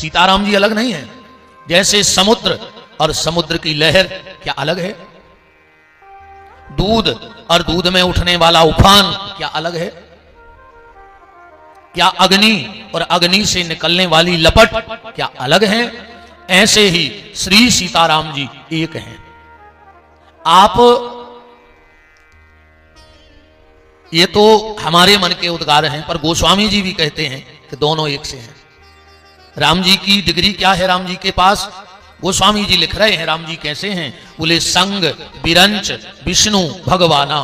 सीताराम जी अलग नहीं है। जैसे समुद्र और समुद्र की लहर क्या अलग है, दूध और दूध में उठने वाला उफान क्या अलग है, क्या अग्नि और अग्नि से निकलने वाली लपट क्या अलग है, ऐसे ही श्री सीताराम जी एक हैं। आप ये तो हमारे मन के उद्गार हैं, पर गोस्वामी जी भी कहते हैं कि दोनों एक से हैं। राम जी की डिग्री क्या है राम जी के पास? गोस्वामी जी लिख रहे हैं राम जी कैसे हैं। बोले संग बिरंच विष्णु भगवाना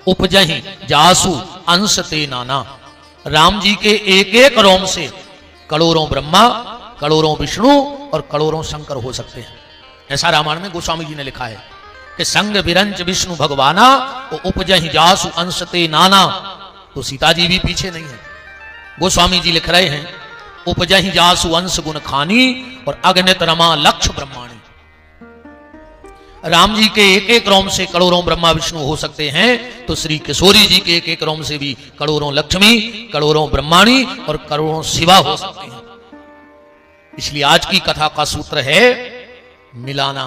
उपजहि जासु अंश ते नाना। राम जी के एक एक रोम से करोड़ों ब्रह्मा, करोड़ों विष्णु और करोड़ों शंकर हो सकते हैं। ऐसा रामायण में गोस्वामी जी ने लिखा है कि संग बिरंच विष्णु भगवाना उपजहि जासु अंश ते नाना। तो सीता जी भी पीछे नहीं है। गोस्वामी जी लिख रहे हैं उपजहि जासु अंश गुण खानी और अगणित रमा लक्ष्य ब्रह्माणी। राम जी के एक एक रोम से करोड़ों ब्रह्मा विष्णु हो सकते हैं, तो श्री किशोरी जी के एक एक रोम से भी करोड़ों लक्ष्मी, करोड़ों ब्रह्माणी और करोड़ों शिवा हो सकते हैं। इसलिए आज की कथा का सूत्र है मिलाना।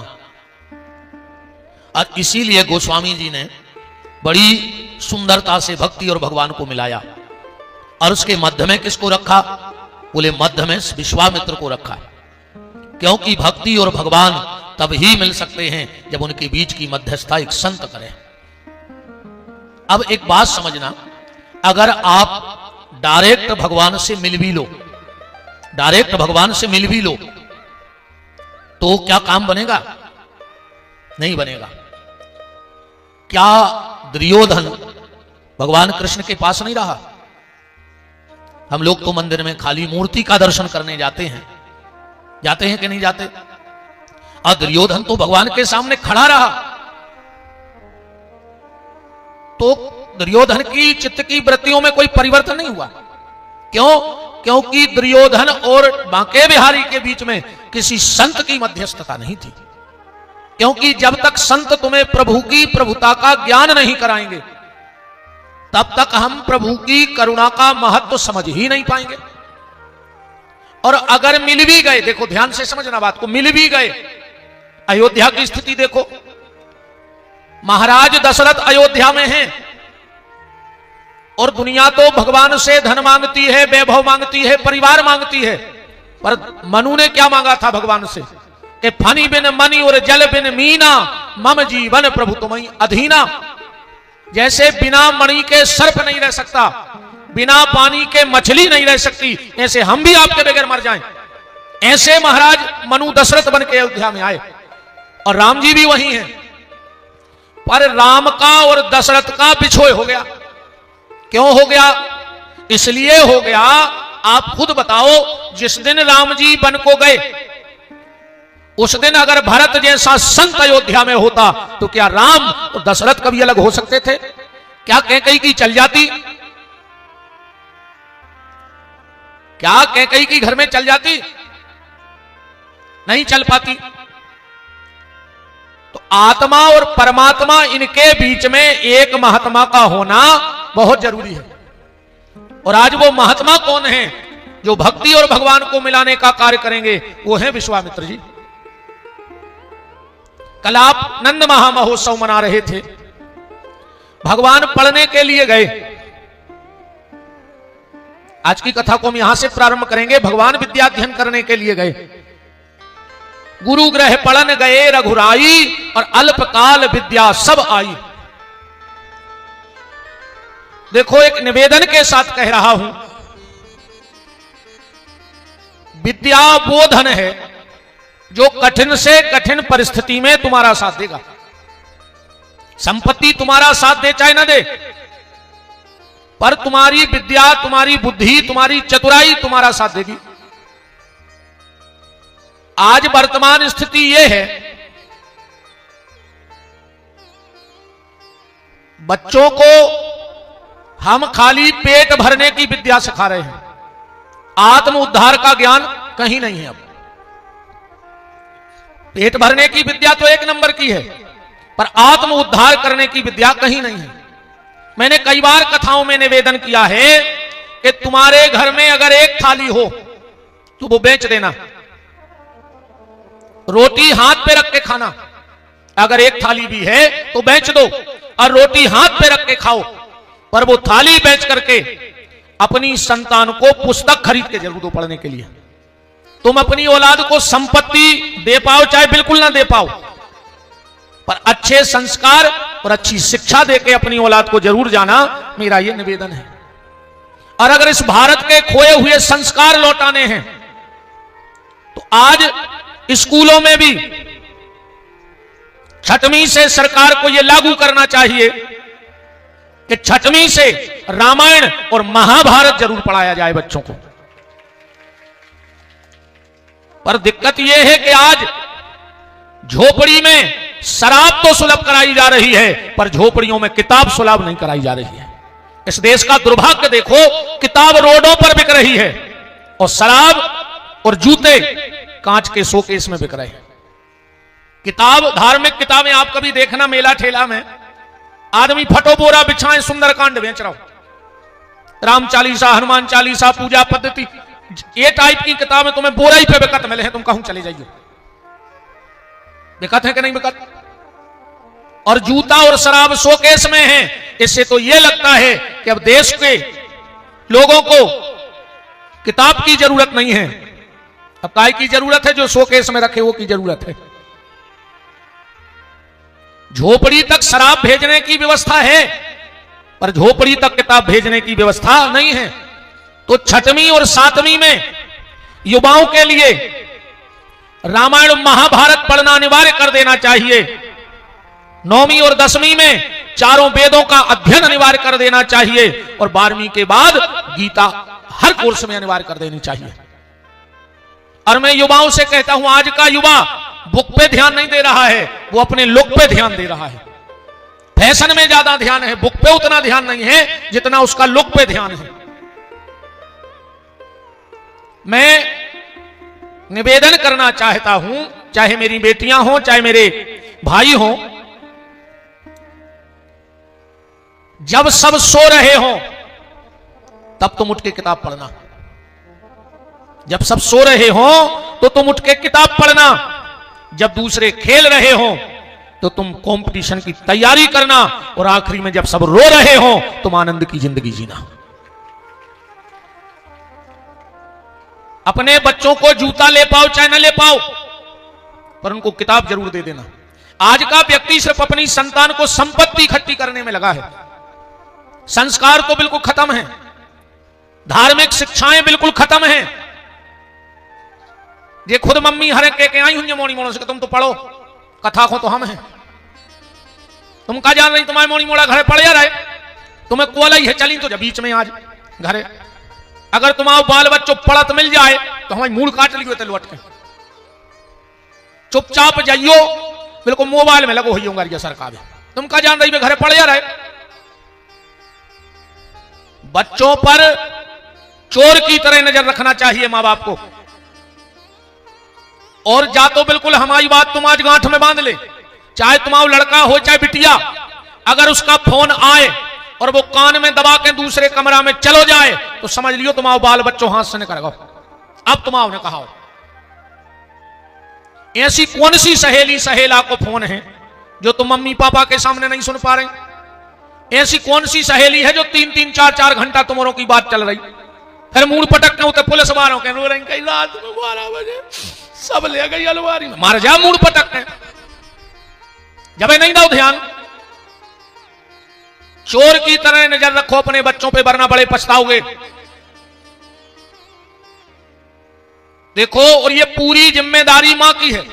और इसीलिए गोस्वामी जी ने बड़ी सुंदरता से भक्ति और भगवान को मिलाया। और उसके मध्य में किसको रखा? बोले मध्य में विश्वामित्र को रखा, क्योंकि भक्ति और भगवान तब ही मिल सकते हैं जब उनके बीच की मध्यस्थता एक संत करे। अब एक बात समझना, अगर आप डायरेक्ट भगवान से मिल भी लो, डायरेक्ट भगवान से मिल भी लो, तो क्या काम बनेगा? नहीं बनेगा। क्या दुर्योधन भगवान कृष्ण के पास नहीं रहा? हम लोग तो मंदिर में खाली मूर्ति का दर्शन करने जाते हैं कि नहीं जाते? और दुर्योधन तो भगवान के सामने खड़ा रहा। तो दुर्योधन की चित्त की वृत्तियों में कोई परिवर्तन नहीं हुआ। क्यों? क्योंकि दुर्योधन और बांके बिहारी के बीच में किसी संत की मध्यस्थता नहीं थी। क्योंकि जब तक संत तुम्हें प्रभु की प्रभुता का ज्ञान नहीं कराएंगे, तब तक हम प्रभु की करुणा का महत्व समझ ही नहीं पाएंगे। और अगर मिल भी गए, देखो ध्यान से समझना बात को, मिल भी गए, अयोध्या की स्थिति देखो, महाराज दशरथ अयोध्या में हैं और दुनिया तो भगवान से धन मांगती है, वैभव मांगती है, परिवार मांगती है। पर मनु ने क्या मांगा था भगवान से कि फनी बिन मनी और जल बिन मीना मम जीवन प्रभु तुम्हें अधीना। जैसे बिना मणि के सर्प नहीं रह सकता, बिना पानी के मछली नहीं रह सकती, ऐसे हम भी आपके बगैर मर जाएं। ऐसे महाराज मनु दशरथ बन के अयोध्या में आए और राम जी भी वही हैं। पर राम का और दशरथ का बिछोए हो गया। क्यों हो गया? इसलिए हो गया, आप खुद बताओ, जिस दिन राम जी वन को गए, उस दिन अगर भरत जैसा संत अयोध्या में होता तो क्या राम और दशरथ कभी अलग हो सकते थे? क्या कैकेयी की चल जाती? क्या कैकेयी की घर में चल जाती? नहीं चल पाती। तो आत्मा और परमात्मा, इनके बीच में एक महात्मा का होना बहुत जरूरी है। और आज वो महात्मा कौन है जो भक्ति और भगवान को मिलाने का कार्य करेंगे? वो है विश्वामित्र जी। कल आप नंद महामहोत्सव मना रहे थे, भगवान पढ़ने के लिए गए। आज की कथा को हम यहां से प्रारंभ करेंगे। भगवान विद्या अध्ययन करने के लिए गए, गुरु ग्रह पढ़न गए रघुराई और अल्पकाल विद्या सब आई। देखो, एक निवेदन के साथ कह रहा हूं, विद्या वो धन है जो कठिन से कठिन परिस्थिति में तुम्हारा साथ देगा। संपत्ति तुम्हारा साथ दे चाहे ना दे, पर तुम्हारी विद्या, तुम्हारी बुद्धि, तुम्हारी चतुराई तुम्हारा साथ देगी। आज वर्तमान स्थिति यह है, बच्चों को हम खाली पेट भरने की विद्या सिखा रहे हैं, आत्म उद्धार का ज्ञान कहीं नहीं है। अब पेट भरने की विद्या तो एक नंबर की है, पर आत्म उद्धार करने की विद्या कहीं नहीं है। मैंने कई बार कथाओं में निवेदन किया है कि तुम्हारे घर में अगर एक थाली हो तो वो बेच देना। रोटी हाथ पे रख के खाना, अगर एक थाली भी है तो बेच दो, और रोटी हाथ पे रख के खाओ, पर वो थाली बेच करके अपनी संतान को पुस्तक खरीद के जरूर दो पढ़ने के लिए। तुम अपनी औलाद को संपत्ति दे पाओ चाहे बिल्कुल ना दे पाओ, पर अच्छे संस्कार और अच्छी शिक्षा देके अपनी औलाद को जरूर जाना, मेरा यह निवेदन है। और अगर इस भारत के खोए हुए संस्कार लौटाने हैं तो आज स्कूलों में भी छठवीं से सरकार को यह लागू करना चाहिए कि छठवीं से रामायण और महाभारत जरूर पढ़ाया जाए बच्चों को। पर दिक्कत यह है कि आज झोपड़ी में शराब तो सुलभ कराई जा रही है, पर झोपड़ियों में किताब सुलभ नहीं कराई जा रही है। इस देश का दुर्भाग्य देखो, किताब रोडों पर बिक रही है और शराब और जूते कांच के शोकेस में बिक रहे हैं। किताब, धार्मिक किताबें आप कभी देखना मेला ठेला में आदमी फटो बोरा बिछाए सुंदरकांड बेच रहा हो, राम चालीसा, हनुमान चालीसा, पूजा पद्धति, ये टाइप की किताबें तुम्हें बोरा ही पे बिकत मिले हैं, तुम कहूं चले जाइए। बिकत है कि नहीं बिकत? और जूता और शराब शोकेस में है। इससे तो यह लगता है कि अब देश के लोगों को किताब की जरूरत नहीं है, अब काय की जरूरत है? जो शोकेस में रखे वो की जरूरत है। झोपड़ी तक शराब भेजने की व्यवस्था है, पर झोपड़ी तक किताब भेजने की व्यवस्था नहीं है। तो छठवीं और सातवीं में युवाओं के लिए रामायण महाभारत पढ़ना अनिवार्य कर देना चाहिए। नौवीं और 10वीं में चारों वेदों का अध्ययन अनिवार्य कर देना चाहिए, और 12वीं के बाद गीता हर कोर्स में अनिवार्य कर देनी चाहिए। और मैं युवाओं से कहता हूं, आज का युवा बुक पे ध्यान नहीं दे रहा है, वो अपने लुक पे ध्यान दे रहा है। फैशन में ज्यादा ध्यान है, बुक पे उतना ध्यान नहीं है जितना उसका लुक पे ध्यान है। मैं निवेदन करना चाहता हूं, चाहे मेरी बेटियां हों चाहे मेरे भाई हों, जब सब सो रहे हों तब तुम उठ के किताब पढ़ना। जब सब सो रहे हों तो तुम उठ के किताब पढ़ना। जब दूसरे खेल रहे हों तो तुम कंपटीशन की तैयारी करना, और आखिरी में जब सब रो रहे हों तुम आनंद की जिंदगी जीना। अपने बच्चों को जूता ले पाओ चाहे न ले पाओ, पर उनको किताब जरूर दे देना। आज का व्यक्ति सिर्फ अपनी संतान को संपत्ति इकट्ठी करने में लगा है, संस्कार तो बिल्कुल खत्म है, धार्मिक शिक्षाएं बिल्कुल खत्म हैं। ये खुद मम्मी हरे के आई हुई मोड़ी मोड़ों से, तुम तो पढ़ो, कथा को तो हम हैं, तुम का जान रही, तुम्हारे मोड़ी मोड़ा घरे पड़ जा रहे, तुम्हें कोला ही है चली तो जब बीच में आज घरे, अगर तुम्हारे बाल बच्चों पढ़त मिल जाए तो हमारी मूड काट लियो ते लौट के, चुपचाप जाइयो, बिल्कुल मोबाइल में लगो हुई होंगे सरकार, तुम का जान रही मैं घरे पड़ जा रहे। बच्चों पर चोर की तरह नजर रखना चाहिए मां बाप को। और जा तो बिल्कुल हमारी बात तुम आज गांठ में बांध ले, चाहे तुम्हारा लड़का हो चाहे बिटिया, अगर उसका फोन आए और वो कान में दबा के दूसरे कमरा में चलो जाए तो समझ लियो तुम्हारा बाल बच्चों हाथ से निकल गो। अब तुम्हारा ने कहा, ऐसी कौन सी सहेली सहेला को फोन है जो तुम मम्मी पापा के सामने नहीं सुन पा रहे? ऐसी कौन सी सहेली है जो 3-3, 4-4 घंटा तुम्हारों की बात चल रही, फिर मूड पटक के उतर पुलिस वालों के रो रही, रात में 12 बजे सब ले गई अलवारी में, मार जा मूड पटक के, जब नहीं दो ध्यान। चोर की तरह नजर रखो अपने बच्चों पे, वरना बड़े पछताओगे। देखो, और ये पूरी जिम्मेदारी मां की है।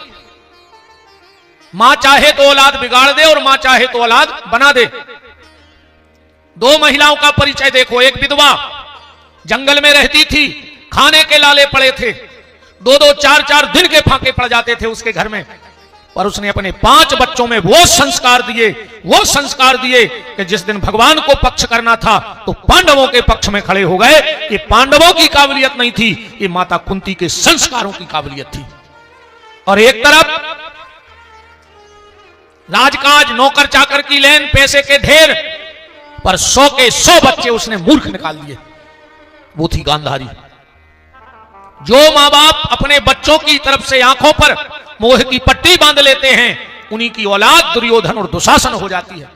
मां चाहे तो औलाद बिगाड़ दे और मां चाहे तो औलाद बना दे। 2 महिलाओं का परिचय देखो, एक विधवा जंगल में रहती थी, खाने के लाले पड़े थे, 2-2, 4-4 दिन के फांके पड़ जाते थे उसके घर में, पर उसने अपने 5 बच्चों में वो संस्कार दिए कि जिस दिन भगवान को पक्ष करना था तो पांडवों के पक्ष में खड़े हो गए। ये पांडवों की काबिलियत नहीं थी, ये माता कुंती के संस्कारों की काबिलियत थी। और एक तरफ राजकाज, नौकर चाकर की लेन, पैसे के ढेर, पर 100 के 100 बच्चे उसने मूर्ख निकाल दिए। वो थी गांधारी। जो माँ बाप अपने बच्चों की तरफ से आंखों पर मोह की पट्टी बांध लेते हैं, उन्हीं की औलाद दुर्योधन और दुशासन हो जाती है।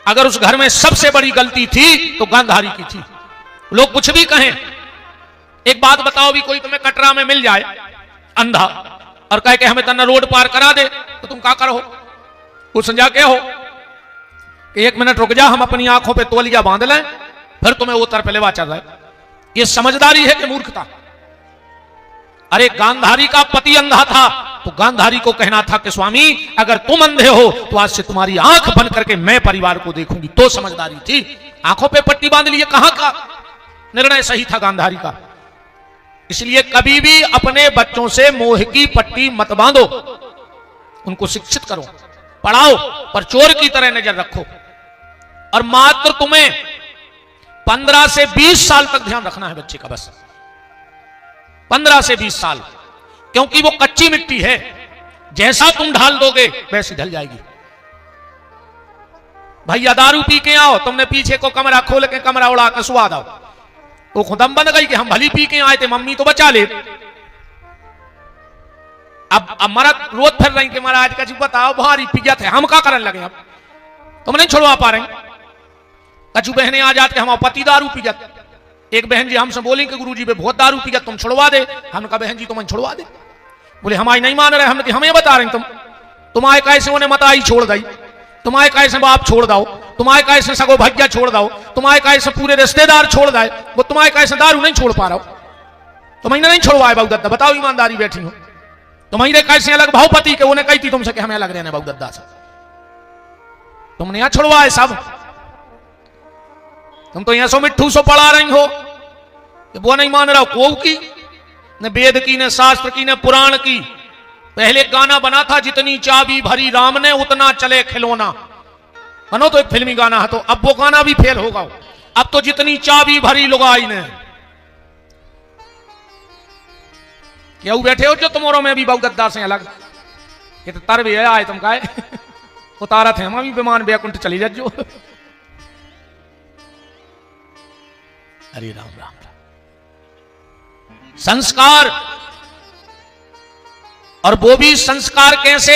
अगर उस घर में सबसे बड़ी गलती थी तो गांधारी की थी। लोग कुछ भी कहें, एक बात बताओ, भी कोई तुम्हें कटरा में मिल जाए अंधा और कहे कि हमें तना रोड पार करा दे, तो तुम क्या करो? कुछ समझा के हो कि 1 मिनट रुक जा, हम अपनी आंखों पे तौलिया बांध लें, फिर तुम्हें वो तरफ लेवा चल रहा है। ये समझदारी है कि मूर्खता? अरे गांधारी का पति अंधा था, तो गांधारी को कहना था कि स्वामी अगर तुम अंधे हो तो आज से तुम्हारी आंख बंद करके मैं परिवार को देखूंगी, तो समझदारी थी। आंखों पे पट्टी बांध ली, कहां का निर्णय सही था गांधारी का? इसलिए कभी भी अपने बच्चों से मोह की पट्टी मत बांधो, उनको शिक्षित करो, पढ़ाओ, पर चोर की तरह नजर रखो। और मात्र तुम्हें 15 से 20 साल तक ध्यान रखना है बच्चे का, बस 15 से 20 साल, क्योंकि वो कच्ची मिट्टी है, जैसा तुम ढाल दोगे वैसी ढल जाएगी। भैया दारू पी के आओ, तुमने पीछे को कमरा खोल के कमरा उड़ा के सुआ दो, वो खुदम बन गई कि हम भली पी के आए थे, मम्मी तो बचा ले। अब मरद रोज फिर रही कि महाराज का जी बताओ भारी पिया थे, हम क्या करने लगे? अब तुम नहीं छोड़वा पा रहे। कछु बहने आ जाते हम पति दारू पिया। एक बहन जी हमसे बोली कि गुरुजी पे बहुत दारू पिया, तुम छुड़वा दे। हम कहा बहन जी तुम छुड़वा दे। बोले हमारी नहीं मान रहे। हमने कि हमें बता रहे तुम्हारे कैसे उन्हें मताई छोड़ दी, तुम्हारे कैसे बाप छोड़ दो, तुम्हारे कैसे सगो भैया छोड़ दो, तुम्हारे कैसे पूरे रिश्तेदार छोड़ दे, वो तुम्हारे कैसे दारू नहीं छोड़ पा रहा हो। तुम्हें नहीं छोड़वाए बाबू दत्ता, बताओ ईमानदारी बैठी हो। तुम्हारे कैसे अलग भावपति के उन्हें कही थी तुमसे कि हमें अलग रहने बाबू दत्ता से, तुमने यहां छुड़वाए सब। तुम तो यहां सो मिट्ठू सो पढ़ा रही हो, वो नहीं मान रहा को की, न वेद की, न शास्त्र की, न पुराण की। पहले गाना बना था जितनी चाबी भरी राम ने उतना चले खिलौना, बनो तो एक फिल्मी गाना है, तो अब वो गाना भी फेल होगा। अब तो जितनी चाबी भरी लुगाई ने। क्या बैठे हो जो तुम्हारों में भी बहु गद्दार से अलग, ये तो तर भी है आए तुम का उतारा थे हम भी विमान बैकुंठ चली जाओ। हरे राम राम राम। संस्कार, और वो भी संस्कार कैसे?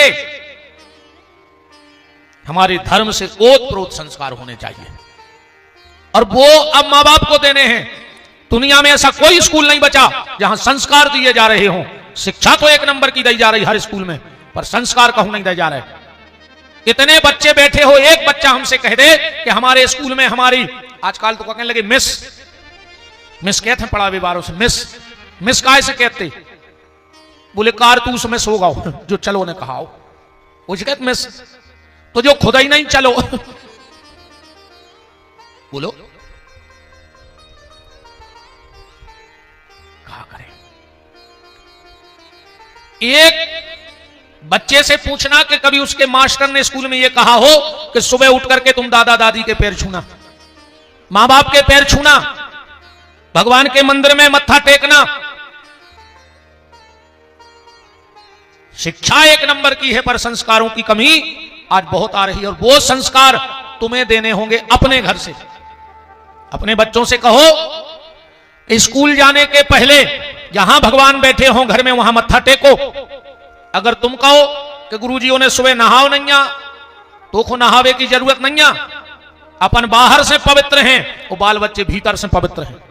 हमारे धर्म से ओतप्रोत संस्कार होने चाहिए, और वो अब मां बाप को देने हैं। दुनिया में ऐसा कोई स्कूल नहीं बचा जहां संस्कार दिए जा रहे हों। शिक्षा तो 1 नंबर की दी जा रही हर स्कूल में, पर संस्कार कहूं नहीं दिए जा रहे। इतने बच्चे बैठे हो, एक बच्चा हमसे कह दे कि हमारे स्कूल में हमारी, आजकल तो कहने लगे मिस, मिस कहते हैं पढ़ावे बारों से, मिस मिस काय से कहते? बोले कारतूस मिस होगा जो चलो ने कहा हो, वो कहते मिस, तो जो खुदा ही नहीं चलो बोलो कहा करें। एक बच्चे से पूछना कि कभी उसके मास्टर ने स्कूल में यह कहा हो कि सुबह उठ करके तुम दादा दादी के पैर छूना, मां बाप के पैर छूना, भगवान के मंदिर में मत्था टेकना। शिक्षा 1 नंबर की है, पर संस्कारों की कमी आज बहुत आ रही है, और वो संस्कार तुम्हें देने होंगे अपने घर से। अपने बच्चों से कहो स्कूल जाने के पहले जहां भगवान बैठे हों घर में वहां मत्था टेको। अगर तुम कहो कि गुरुजियों ने सुबह नहाओ नहीं आ, तो को नहावे की जरूरत नहीं आ, अपन बाहर से पवित्र हैं, वो बाल बच्चे भीतर से पवित्र हैं।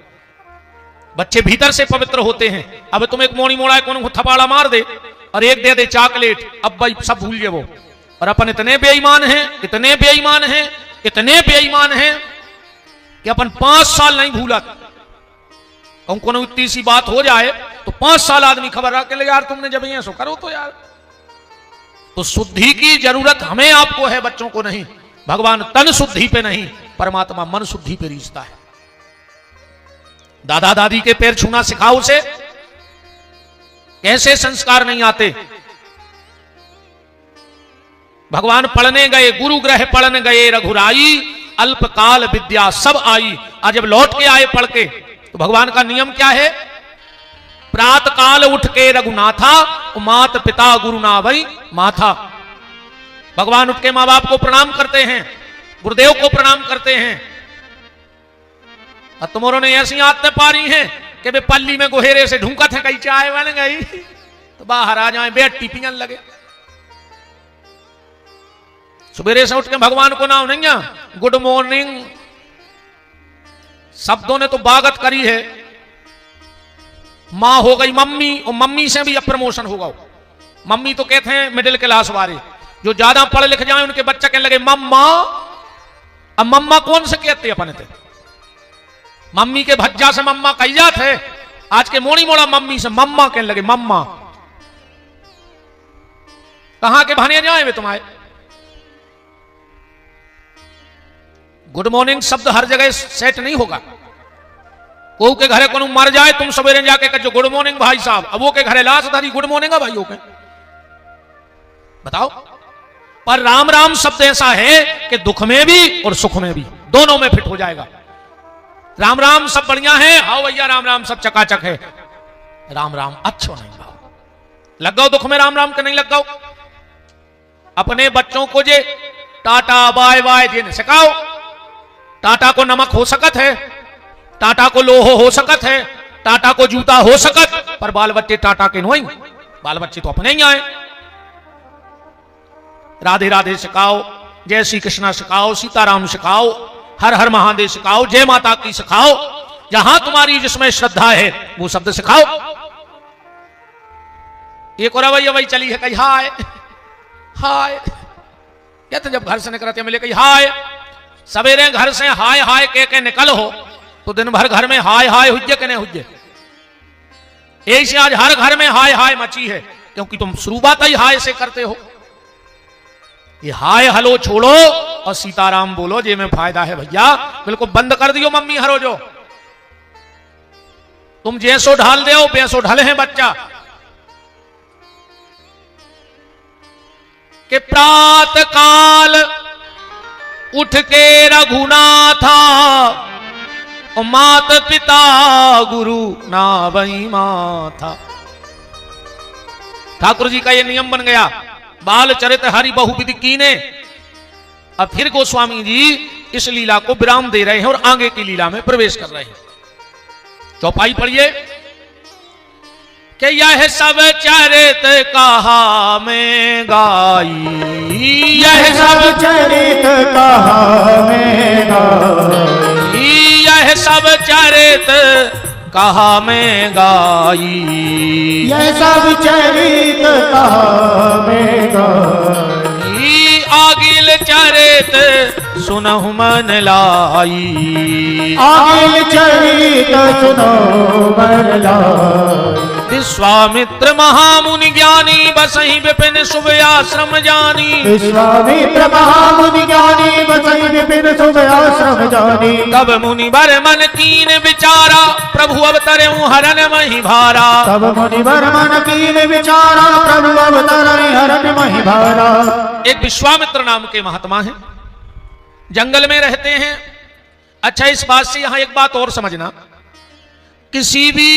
बच्चे भीतर से पवित्र होते हैं। अब तुम एक मोड़ी मोड़ा को थपाड़ा मार दे और एक दे दे चॉकलेट, अब भाई सब भूल गए वो। और अपन इतने बेईमान हैं, इतने बेईमान हैं, इतने बेईमान हैं कि अपन 5 साल नहीं भूला। को इतनी सी बात हो जाए तो 5 साल आदमी खबर रख के ले यार तुमने जब ये सो करो तो यार। तो शुद्धि की जरूरत हमें आपको है, बच्चों को नहीं। भगवान तन शुद्धि पे नहीं, परमात्मा मन शुद्धि पे रीझता है। दादा दादी के पैर छूना सिखाओ उसे। कैसे संस्कार नहीं आते? भगवान पढ़ने गए, गुरु ग्रह पढ़ने गए रघुराई, अल्पकाल विद्या सब आई। आज जब लौट के आए पढ़ के, तो भगवान का नियम क्या है? प्रात काल उठ के रघुनाथा, मात पिता गुरु ना भई माथा। भगवान उठ के मां बाप को प्रणाम करते हैं, गुरुदेव को प्रणाम करते हैं। और तुम्हारों ने ऐसी आदतें पारी हैं कि वे पल्ली में गोहेरे से ढूंढा थे कहीं चाय बन गई तो बाहर आ जाए बेटी पियन लगे। सवेरे से उठ के भगवान को नाम नहीं है गुड मॉर्निंग शब्दों ने तो बागत करी है। मां हो गई मम्मी और मम्मी से भी अब प्रमोशन होगा। मम्मी तो कहते हैं मिडिल क्लास वाले जो ज्यादा पढ़ लिख जाए उनके बच्चे कहने लगे मम्मा। अब मम्मा कौन से कहते अपने थे मम्मी के भज्जा से मम्मा कही जाते आज के मोड़ी मोड़ा मम्मी से मम्मा कहने लगे मम्मा। कहां के भने जाए वे तुम्हारे। गुड मॉर्निंग शब्द हर जगह सेट नहीं होगा। को के घरे को मर जाए तुम सवेरे जाके कहो गुड मॉर्निंग भाई साहब अब वो के घरे लाश धारी गुड मॉर्निंग है भाई के बताओ। पर राम राम शब्द ऐसा है कि दुख में भी और सुख में भी दोनों में फिट हो जाएगा। राम राम सब बढ़िया है हाँ भैया राम राम सब चकाचक है। राम राम अच्छो नहीं भाव लग गओ दुख में राम राम के नहीं लग गओ। अपने बच्चों को जे टाटा बाय बाय जे सिखाओ। टाटा को नमक हो सकत है टाटा को लोहो हो सकत है टाटा को जूता हो सकत पर बाल बच्चे टाटा के नहीं बाल बच्चे तो अपने ही आए। राधे राधे सिखाओ जय श्री कृष्णा सिखाओ सीताराम सिखाओ हर हर महादेव सिखाओ जय माता की सिखाओ। जहां तुम्हारी जिसमें श्रद्धा है वो शब्द सिखाओ। एक और भाई चली है कही हाय हाय या तो जब घर से निकलते मिले कही हाय। सवेरे घर से हाय हाय के निकल हो तो दिन भर घर में हाय हाय हुज्जे के नहीं हुज्जे। ऐसे आज हर घर में हाय हाय मची है क्योंकि तुम शुरुआत ही हाय से करते हो। ये हाय हलो छोड़ो और सीताराम बोलो जे में फायदा है भैया। बिल्कुल बंद कर दियो मम्मी हरो जो तुम जैसो ढाल दो वैसो ढले हैं बच्चा। कि प्रात काल उठ के रघुनाथा और मात पिता गुरु ना वही माथा। ठाकुर जी का ये नियम बन गया बाल चरित हरि बहुविधि कीने। अब फिर गोस्वामी जी इस लीला को विराम दे रहे हैं और आगे की लीला में प्रवेश कर रहे हैं। चौपाई पढ़िए कि यह सब चरित कहा में गाई। यह सब चरित कहा में गाई। यह सब चरित कहा में गाई। यह सब चरित कहा में गाई। आगिल चरित सुनहु मन लाई। आगिल चरित सुनो मन लाई। विश्वामित्र महामुनि ज्ञानी बसहि विपिन शुभ आश्रम जानी। विश्वामित्र महामुनि ज्ञानी बसहि विपिन शुभ आश्रम जानी। तब मुनि बर मन कीन विचारा प्रभु अवतरे हरन मही भारा। तब मुनि बर मन कीन विचारा प्रभु अवतरे हरन मही भारा। एक विश्वामित्र नाम के महात्मा हैं जंगल में रहते हैं। अच्छा इस बात से यहां एक बात और समझना किसी भी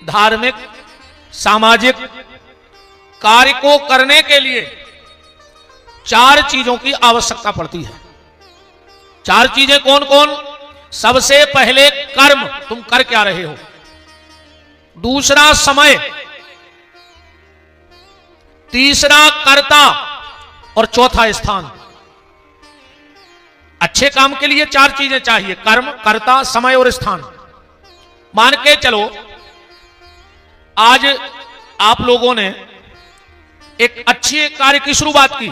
धार्मिक सामाजिक कार्य को करने के लिए 4 चीजों की आवश्यकता पड़ती है। 4 चीजें कौन कौन। सबसे पहले कर्म तुम कर क्या रहे हो। दूसरा समय। तीसरा कर्ता और चौथा स्थान। अच्छे काम के लिए 4 चीजें चाहिए कर्म कर्ता समय और स्थान। मान के चलो आज आप लोगों ने एक अच्छे कार्य की शुरुआत की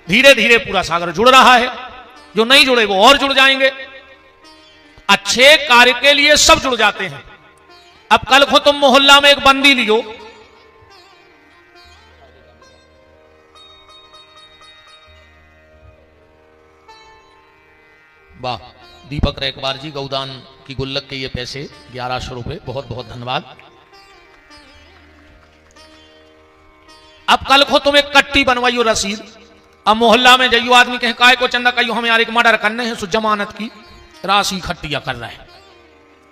धीरे धीरे पूरा सागर जुड़ रहा है। जो नहीं जुड़े वो और जुड़ जाएंगे। अच्छे कार्य के लिए सब जुड़ जाते हैं। अब कल को तुम मोहल्ला में एक बंदी लियो वाह दीपक रेकवार जी गौदान की गुल्लक के ये पैसे 1100 रुपए बहुत बहुत धन्यवाद। अब कल को तुम एक कट्टी बनवाइयो रसीद। अब मोहल्ला में जाइयो आदमी कहे काय को चंदा कहियो हमें यार एक मर्डर करने हैं सो जमानत की राशि इकट्ठिया कर रहा है।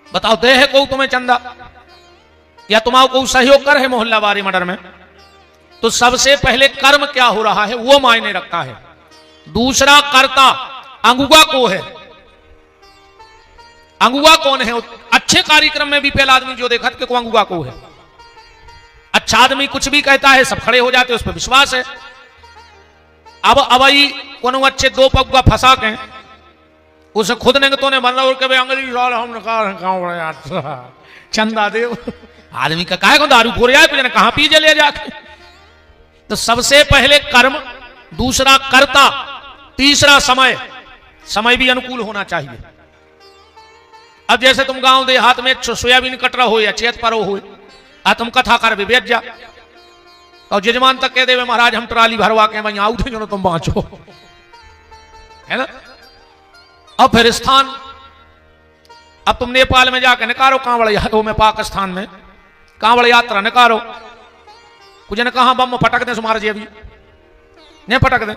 बताओ दे है को तुम्हें चंदा या तुम्हारा को सहयोग कर है मोहल्ला वारी मर्डर में। तो सबसे पहले कर्म क्या हो रहा है वो मायने रखता है। दूसरा कर्ता अंगुआ को है। अंगुआ कौन है अच्छे कार्यक्रम में भी पहला आदमी जो देखा कि कुआंगुआ को है। अच्छा आदमी कुछ भी कहता है सब खड़े हो जाते, उस पर विश्वास है। अब अवई कोनो अच्छे दो पगुआ फंसा के उसे खुद ने तो ने बन रहा के अंग्रेजी साल हम कहा चंदा देव आदमी का काहे को दारू फोड़ जाए, कुछ कहां पी ले जाके। तो सबसे पहले कर्म, दूसरा कर्ता, तीसरा समय। समय भी अनुकूल होना चाहिए। अब जैसे तुम गांव देहात में सोयाबीन कट रहा हो या चेत पर हो, तुम कथा कर बेच जा और जजमान तक कह दे महाराज हम ट्राली भरवा के वहीं आऊ थे जो तुम बाँचो, है ना। अब फिर स्थान, अब तुम नेपाल में जाकर निकारो कांवड़, वो में पाकिस्तान में कांवड़ यात्रा निकारो, कुछ ने कहा बम फटक दे सुमार जी, अभी नहीं फटक दे।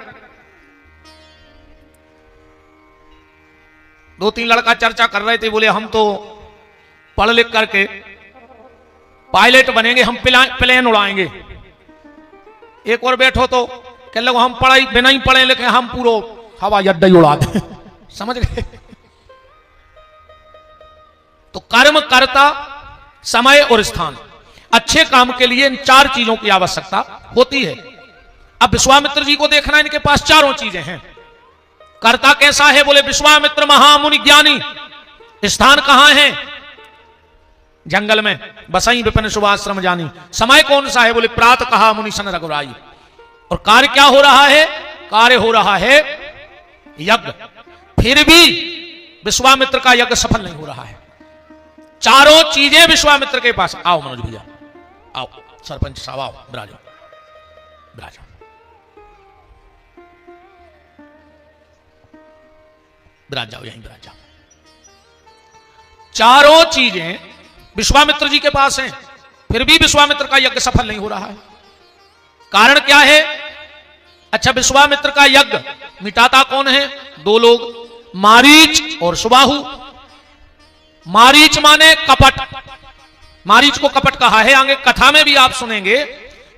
दो तीन लड़का चर्चा कर रहे थे, बोले हम तो पढ़ लिख करके पायलट बनेंगे, हम प्लेन उड़ाएंगे। एक और बैठो तो कह लो हम पढ़ाई बिना ही पढ़े लिखे हम पूरा हवाई अड्डा ही उड़ा दें। समझ गए। तो कर्म, कर्ता, समय और स्थान। अच्छे काम के लिए इन चार चीजों की आवश्यकता होती है। अब विश्वामित्र जी को देखना, इनके पास चारों चीजें हैं। कर्ता कैसा है, बोले विश्वामित्र महामुनि ज्ञानी। स्थान कहां है, जंगल में, बसई विपिन शुभाश्रम जानी। समय कौन सा है, बोले प्रात कहा मुनि सन रघुराई। और कार्य क्या हो रहा है, कार्य हो रहा है यज्ञ। फिर भी विश्वामित्र का यज्ञ सफल नहीं हो रहा है। चारों चीजें विश्वामित्र के पास। आओ मनोज भैया, आओ सरपंच साहब, आओ बिराजो, बिराजो। बिराज जाओ, यहीं बिराज जाओ। चारों चीजें विश्वामित्र जी के पास हैं, फिर भी विश्वामित्र का यज्ञ सफल नहीं हो रहा है। कारण क्या है? अच्छा, विश्वामित्र का यज्ञ मिटाता कौन है? दो लोग, मारीच और सुबाहु। मारीच माने कपट, मारीच को कपट कहा है। आगे कथा में भी आप सुनेंगे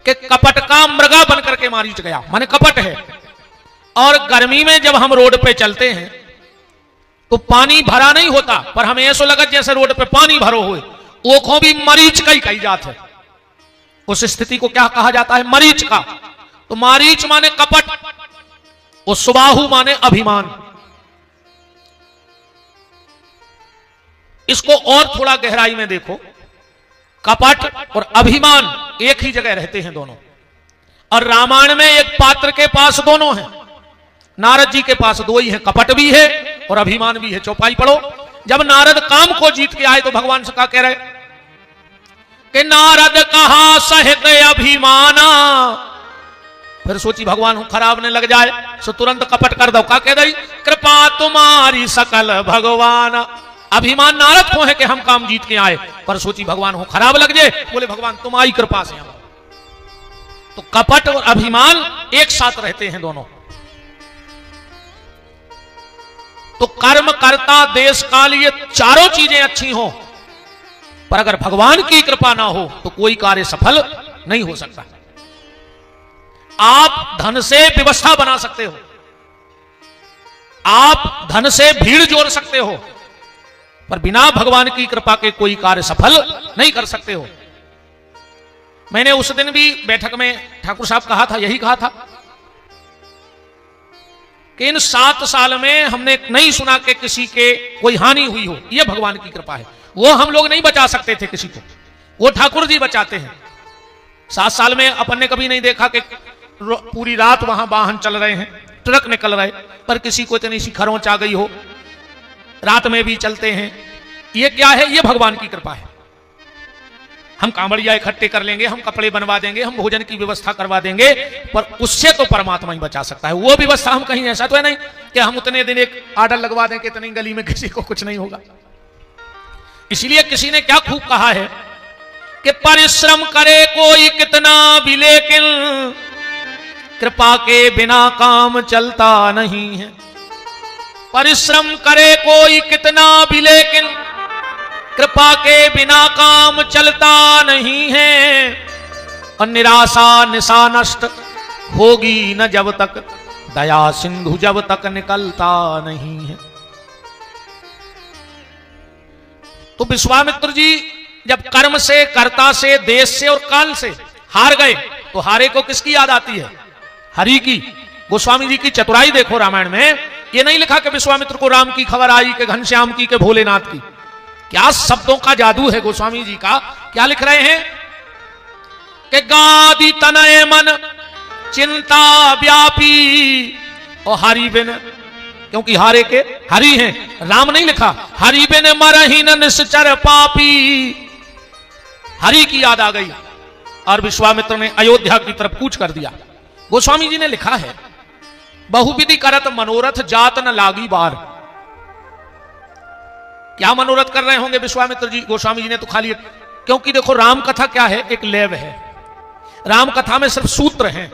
कि कपट का मृगा बनकर के मारीच गया, माने कपट है। और गर्मी में जब हम रोड पे चलते हैं तो पानी भरा नहीं होता, पर हमें ऐसा लगा जैसे रोड पे पानी भरो हुए, ओखों भी मरीच का ही कही जात है। उस स्थिति को क्या कहा जाता है? मरीच का। तो मारीच माने कपट और सुबाहु माने अभिमान। इसको और थोड़ा गहराई में देखो, कपट और अभिमान एक ही जगह रहते हैं दोनों। और रामायण में एक पात्र के पास दोनों हैं, नारद जी के पास दो ही है, कपट भी है और अभिमान भी है। चौपाई पढ़ो। जब नारद काम को जीत के आए तो भगवान से क्या कह रहे कि नारद कहा सहित अभिमाना। फिर सोची भगवान हूं खराब ने लग जाए, सो तुरंत कपट कर दो। क्या कह रही? कृपा तुम्हारी सकल भगवान। अभिमान नारद को है कि हम काम जीत के आए, पर सोची भगवान हूं खराब लग जाए, बोले भगवान तुम्हारी कृपा से हम। तो कपट और अभिमान एक साथ रहते हैं दोनों। तो कर्म, कर्ता, देश, काल, ये चारों चीजें अच्छी हो, पर अगर भगवान की कृपा ना हो तो कोई कार्य सफल नहीं हो सकता। आप धन से व्यवस्था बना सकते हो, आप धन से भीड़ जोड़ सकते हो, पर बिना भगवान की कृपा के कोई कार्य सफल नहीं कर सकते हो। मैंने उस दिन भी बैठक में ठाकुर साहब कहा था, यही कहा था कि इन 7 साल में हमने नहीं सुना कि किसी के कोई हानि हुई हो। यह भगवान की कृपा है। वो हम लोग नहीं बचा सकते थे किसी को, वो ठाकुर जी बचाते हैं। 7 साल में अपन ने कभी नहीं देखा कि पूरी रात वहां वाहन चल रहे हैं, ट्रक निकल रहे, पर किसी को इतनी सी खरोंच आ गई हो, रात में भी चलते हैं। ये क्या है? ये भगवान की कृपा है। हम कांवड़िया इकट्ठे कर लेंगे, हम कपड़े बनवा देंगे, हम भोजन की व्यवस्था करवा देंगे, पर उससे तो परमात्मा ही बचा सकता है। वो व्यवस्था हम कहीं, ऐसा तो है नहीं कि हम उतने दिन एक आर्डर लगवा दें कि इतनी गली में किसी को कुछ नहीं होगा। इसलिए किसी ने क्या खूब कहा है कि परिश्रम करे कोई कितना भी, लेकिन कृपा के बिना काम चलता नहीं है। परिश्रम करे कोई कितना भी, लेकिन कृपा के बिना काम चलता नहीं है। और निराशा निशा नष्ट होगी न जब तक, दया सिंधु जब तक निकलता नहीं है। तो विश्वामित्र जी जब कर्म से, कर्ता से, देश से और काल से हार गए तो हारे को किसकी याद आती है? हरि की। गोस्वामी जी की चतुराई देखो रामायण में, ये नहीं लिखा कि विश्वामित्र को राम की खबर आई, कि घनश्याम की, के भोलेनाथ की। क्या शब्दों का जादू है गोस्वामी जी का। क्या लिख रहे हैं कि गादी तनय मन चिंता व्यापी और हरि बिन, क्योंकि हारे के हरि हैं, राम नहीं लिखा। हरि बिन मरहीन निश्चर पापी, हरि की याद आ गई और विश्वामित्र ने अयोध्या की तरफ कूच कर दिया। गोस्वामी जी ने लिखा है, बहुविधि करत मनोरथ जात न लागी बार। क्या मनोरथ कर रहे होंगे विश्वामित्र जी? गोस्वामी जी ने तो खाली, क्योंकि देखो राम कथा क्या है, एक लैब है। राम कथा में सिर्फ सूत्र हैं,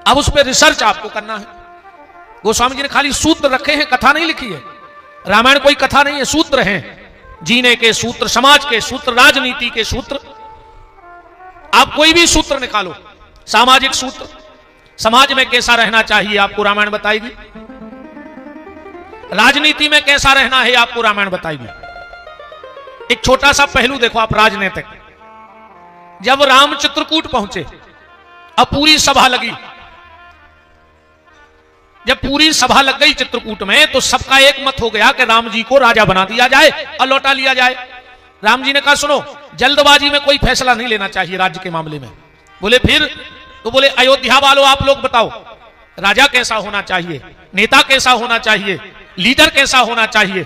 अब उस पर रिसर्च आपको करना है। गोस्वामी जी ने खाली सूत्र रखे हैं, कथा नहीं लिखी है। रामायण कोई कथा नहीं है, सूत्र हैं, जीने के सूत्र, समाज के सूत्र, राजनीति के सूत्र। आप कोई भी सूत्र निकालो, सामाजिक सूत्र, समाज में कैसा रहना चाहिए आपको रामायण बताएगी, राजनीति में कैसा रहना है आपको रामायण बताएगी। एक छोटा सा पहलू देखो आप राजनीतिक, जब राम चित्रकूट पहुंचे, अब पूरी सभा लगी, जब पूरी सभा लग गई चित्रकूट में, तो सबका एक मत हो गया कि राम जी को राजा बना दिया जाए और लौटा लिया जाए। राम जी ने कहा सुनो, जल्दबाजी में कोई फैसला नहीं लेना चाहिए राज्य के मामले में। बोले फिर? तो बोले अयोध्या वालों आप लोग बताओ, राजा कैसा होना चाहिए, नेता कैसा होना चाहिए, लीडर कैसा होना चाहिए?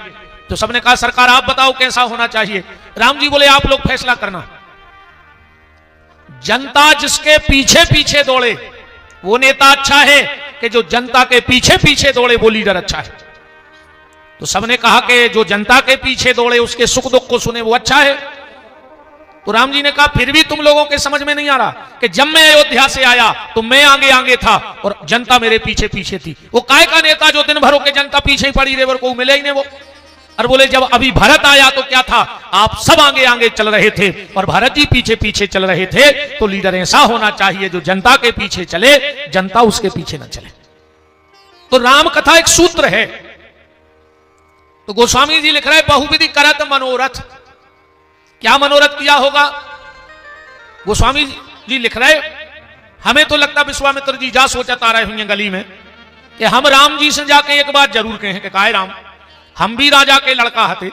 तो सबने कहा सरकार आप बताओ कैसा होना चाहिए। राम जी बोले आप लोग फैसला करना। जनता जिसके पीछे पीछे दौड़े वो नेता अच्छा है, कि जो जनता के पीछे पीछे दौड़े वो लीडर अच्छा है? तो सबने कहा कि जो जनता के पीछे दौड़े उसके सुख दुख को सुने वो अच्छा है। तो राम जी ने कहा फिर भी तुम लोगों के समझ में नहीं आ रहा कि जब मैं अयोध्या से आया तो मैं आगे आगे था और जनता मेरे पीछे पीछे थी। वो काय का नेता जो दिन भरों के जनता पीछे ही पड़ी रहे, को मिले ही नहीं वो। और बोले जब अभी भरत आया तो क्या था, आप सब आगे आगे चल रहे थे और भरत जी पीछे पीछे चल रहे थे। तो लीडर ऐसा होना चाहिए जो जनता के पीछे चले, जनता उसके पीछे न चले। तो राम कथा एक सूत्र है। तो गोस्वामी जी लिख रहे बहुविधि करत मनोरथ। क्या मनोरथ किया होगा? गोस्वामी जी लिख रहे हमें तो लगता विश्वामित्र जी जा सोचत आ रहे होंगे गली में कि हम राम जी से जाके एक बात जरूर कहें कि काहे राम, हम भी राजा के लड़का हते,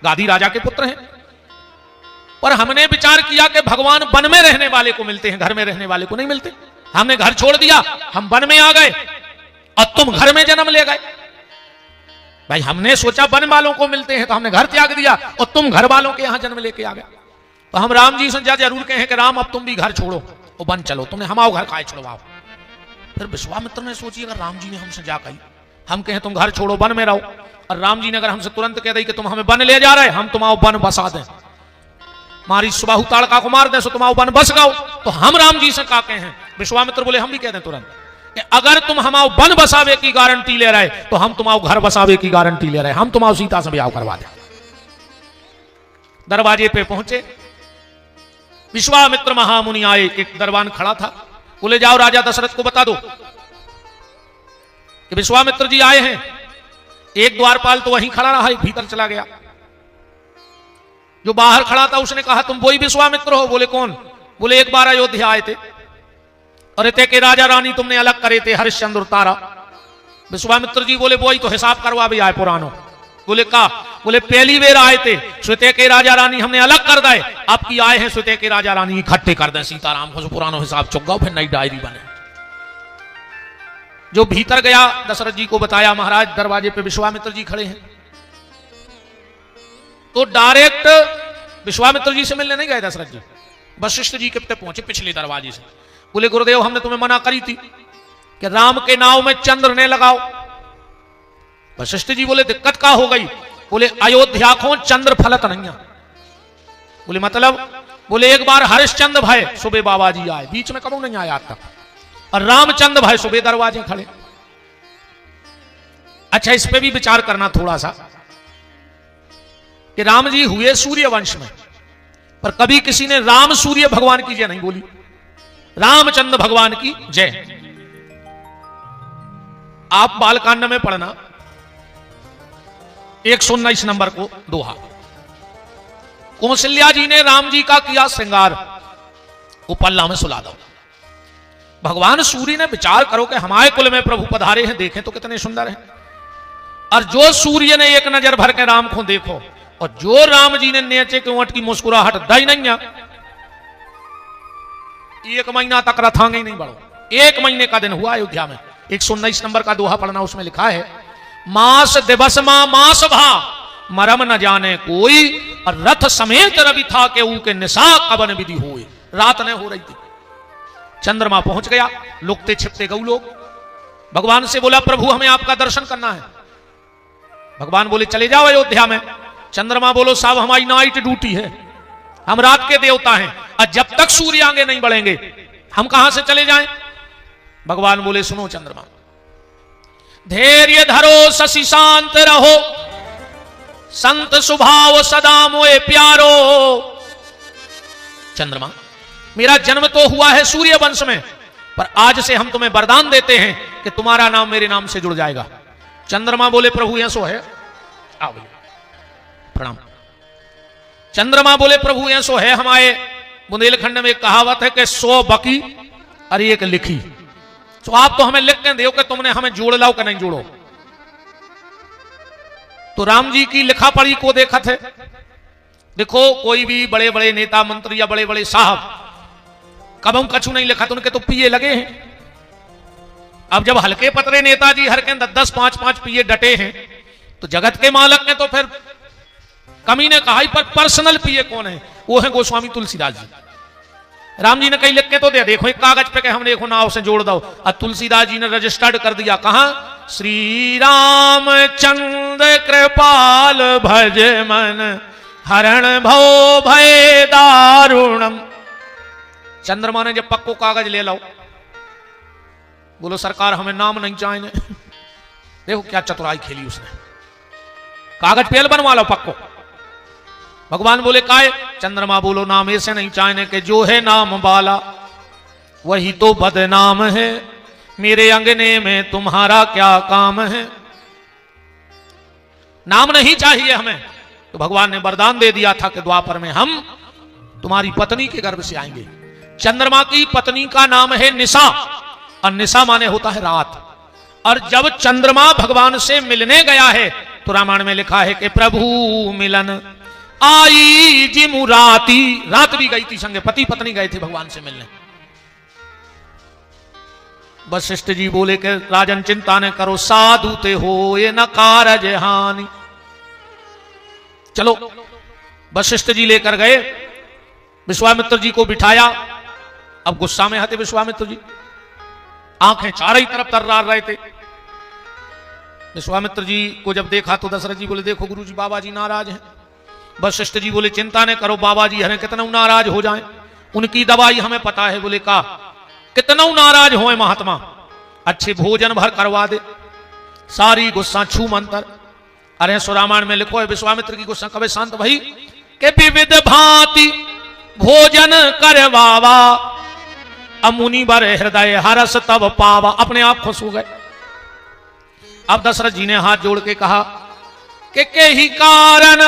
गादी राजा के पुत्र हैं, पर हमने विचार किया कि भगवान वन में रहने वाले को मिलते हैं, घर में रहने वाले को नहीं मिलते। हमने घर छोड़ दिया, हम वन में आ गए और तुम घर में जन्म ले गए। भाई हमने सोचा वन वालों को मिलते हैं तो हमने घर त्याग दिया और तुम घर वालों के यहां जन्म लेके आ गए। तो हम राम जी से जरूर कहें कि राम अब तुम भी घर छोड़ो और वन चलो, तुमने हमाओ घर काहे छुड़वाओ। फिर विश्वामित्र ने सोची अगर राम जी ने हमसे जा कही, हम कहें तुम घर छोड़ो वन में रहो, और राम जी ने अगर हमसे तुरंत कह दी कि तुम हमें वन ले जा रहे, हम तुम्हारा वन बसा दें, हमारी सुबाहु ताड़का को मार दें सो तुम्हारा वन बस गाओ, तो हम राम जी से का कहें? विश्वामित्र बोले हम भी कह दें तुरंत कि अगर तुम हमारा वन बसावे की गारंटी ले रहे तो हम तुम्हारा घर बसावे की गारंटी ले रहे, हम तुम्हारा सीता से ब्याह करवा दें। दरवाजे पे पहुंचे, विश्वामित्र महामुनि आए, एक दरबान खड़ा था। बोले जाओ राजा दशरथ को बता दो कि विश्वामित्र जी आए हैं। एक द्वारपाल तो वहीं खड़ा रहा, भीतर चला गया। जो बाहर खड़ा था उसने कहा तुम वही विश्वामित्र हो? बोले कौन? बोले एक बार अयोध्या आए थे और इतने के राजा रानी तुमने अलग करे थे, हरिश्चंद्र तारा। विश्वामित्र जी बोले वही तो हिसाब करवा भी आए पुरानो। बोले का? बोले पहली बेर आए थे, श्वेते के राजा रानी हमने अलग कर दे, आपकी आए हैं श्वेते के राजा रानी इकट्ठे कर दे सीताराम को, पुरानो हिसाब चुकाओ, फिर नई डायरी बने। जो भीतर गया दशरथ जी को बताया महाराज दरवाजे पे विश्वामित्र जी खड़े हैं। तो डायरेक्ट विश्वामित्र जी से मिलने नहीं गए दशरथ जी, वशिष्ठ जी के पे पहुंचे पिछले दरवाजे से। बोले गुरुदेव हमने तुम्हें मना करी थी कि राम के नाव में चंद्र ने लगाओ। वशिष्ठ जी बोले दिक्कत का हो गई? बोले अयोध्या को चंद्र फलत नहीं है। बोले मतलब? बोले एक बार हरिश्चंद्र भाई सुबह बाबा जी आए, बीच में कबू नहीं आया आज तक, और रामचंद्र भाई सुबह दरवाजे खड़े। अच्छा इस पे भी विचार करना थोड़ा सा कि राम जी हुए सूर्य वंश में, पर कभी किसी ने राम सूर्य भगवान की जय नहीं बोली, रामचंद्र भगवान की जय। आप बालकांड में पढ़ना 119 नंबर को दोहा। कौशल्या जी ने राम जी का किया श्रृंगार, वो पल्ला में सुला दो। भगवान सूर्य ने विचार करो कि हमारे कुल में प्रभु पधारे हैं, देखें तो कितने सुंदर हैं। और जो सूर्य ने एक नजर भर के राम को देखो, और जो राम जी ने नीचे के ऊंट की मुस्कुराहट दई नहीं, एक महीना तक रथांगे नहीं बढ़ो। 1 महीने का दिन हुआ अयोध्या में। 119 नंबर का दोहा पढ़ना, उसमें लिखा है मास दिवस मां मास भा मरम न जाने कोई, और रथ समेत रवि था के ऊ के निशा कवन विधि हुए। रात ने हो रही थी, चंद्रमा पहुंच गया, लुकते छिपते गऊ लोग। भगवान से बोला प्रभु हमें आपका दर्शन करना है। भगवान बोले चले जाओ अयोध्या में। चंद्रमा बोलो साहब हमारी नाइट ड्यूटी है, हम रात के देवता हैं, और जब तक सूर्य आगे नहीं बढ़ेंगे हम कहां से चले जाएं। भगवान बोले सुनो चंद्रमा, धैर्य धरो शशि शांत रहो, संत स्वभाव सदा मोए प्यारो। चंद्रमा मेरा जन्म तो हुआ है सूर्य वंश में, पर आज से हम तुम्हें वरदान देते हैं कि तुम्हारा नाम मेरे नाम से जुड़ जाएगा। चंद्रमा बोले प्रभु ऐसो है, आओ प्रणाम। चंद्रमा बोले प्रभु ऐसो है, हमारे बुंदेलखंड में एक कहावत है कि 100 बकी और 1 लिखी। तो आप तो हमें लिख के दो कि तुमने हमें जोड़ लाओ कि नहीं जोड़ो। तो राम जी की लिखा पढ़ी को देखा थे। देखो कोई भी बड़े बड़े नेता मंत्री या बड़े बड़े साहब कबम कछु नहीं लिखा, तो उनके तो पिए लगे हैं। अब जब हल्के पतरे नेताजी हर के 10-10 5-5 पिए डटे हैं, तो जगत के मालक ने तो फिर कमी ने कहा, पर पर्सनल पिए कौन है? वो है गोस्वामी तुलसीदास जी। राम जी ने कहीं लिख के तो दे, देखो एक कागज पे के हमने देखो नाव से जोड़ दो, और तुलसीदास जी ने रजिस्टर्ड कर दिया। कहां? श्री राम चंद्र कृपाल भज मन हरण भव भय दारुणम। चंद्रमा ने जब पक्को कागज ले लो, बोलो सरकार हमें नाम नहीं चाहिए। देखो क्या चतुराई खेली उसने, कागज पेल बनवा लो पक्को। भगवान बोले काय? चंद्रमा बोलो नाम ऐसे नहीं चाहिए कि जो है नाम वाला वही तो बदनाम है, मेरे अंगने में तुम्हारा क्या काम है। नाम नहीं चाहिए हमें। तो भगवान ने वरदान दे दिया था कि द्वापर में हम तुम्हारी पत्नी के गर्भ से आएंगे। चंद्रमा की पत्नी का नाम है निशा, और निशा माने होता है रात। और जब चंद्रमा भगवान से मिलने गया है, तो रामायण में लिखा है कि प्रभु मिलन आई जिमु राती। रात भी गई थी संगे, पति पत्नी गए थे भगवान से मिलने। वशिष्ठ जी बोले कि राजन चिंता न करो, साधु ते हो ये न कारज हानि। चलो वशिष्ठ जी लेकर गए, विश्वामित्र जी को बिठाया। अब गुस्सा में आते विश्वामित्र जी, आंखें चारों तरफ तर्रार रहे थे। विश्वामित्र जी को जब देखा तो दशरथ जी बोले देखो गुरु जी बाबा जी नाराज हैं। वशिष्ठ जी बोले चिंता न करो, बाबा जी हमें कितना नाराज हो जाएं, उनकी दवाई हमें पता है। बोले का कितना नाराज होए महात्मा, अच्छे भोजन भर करवा दे, सारी गुस्सा छू मंतर। अरे सो रामायण में लिखो है विश्वामित्र की गुस्सा कभी शांत भई के विविध भांति भोजन करवावा, अमुनि बर हृदय हरस तब पावा। अपने आप खुश हो गए। अब दशरथ जी ने हाथ जोड़ के कहा कि ही कारण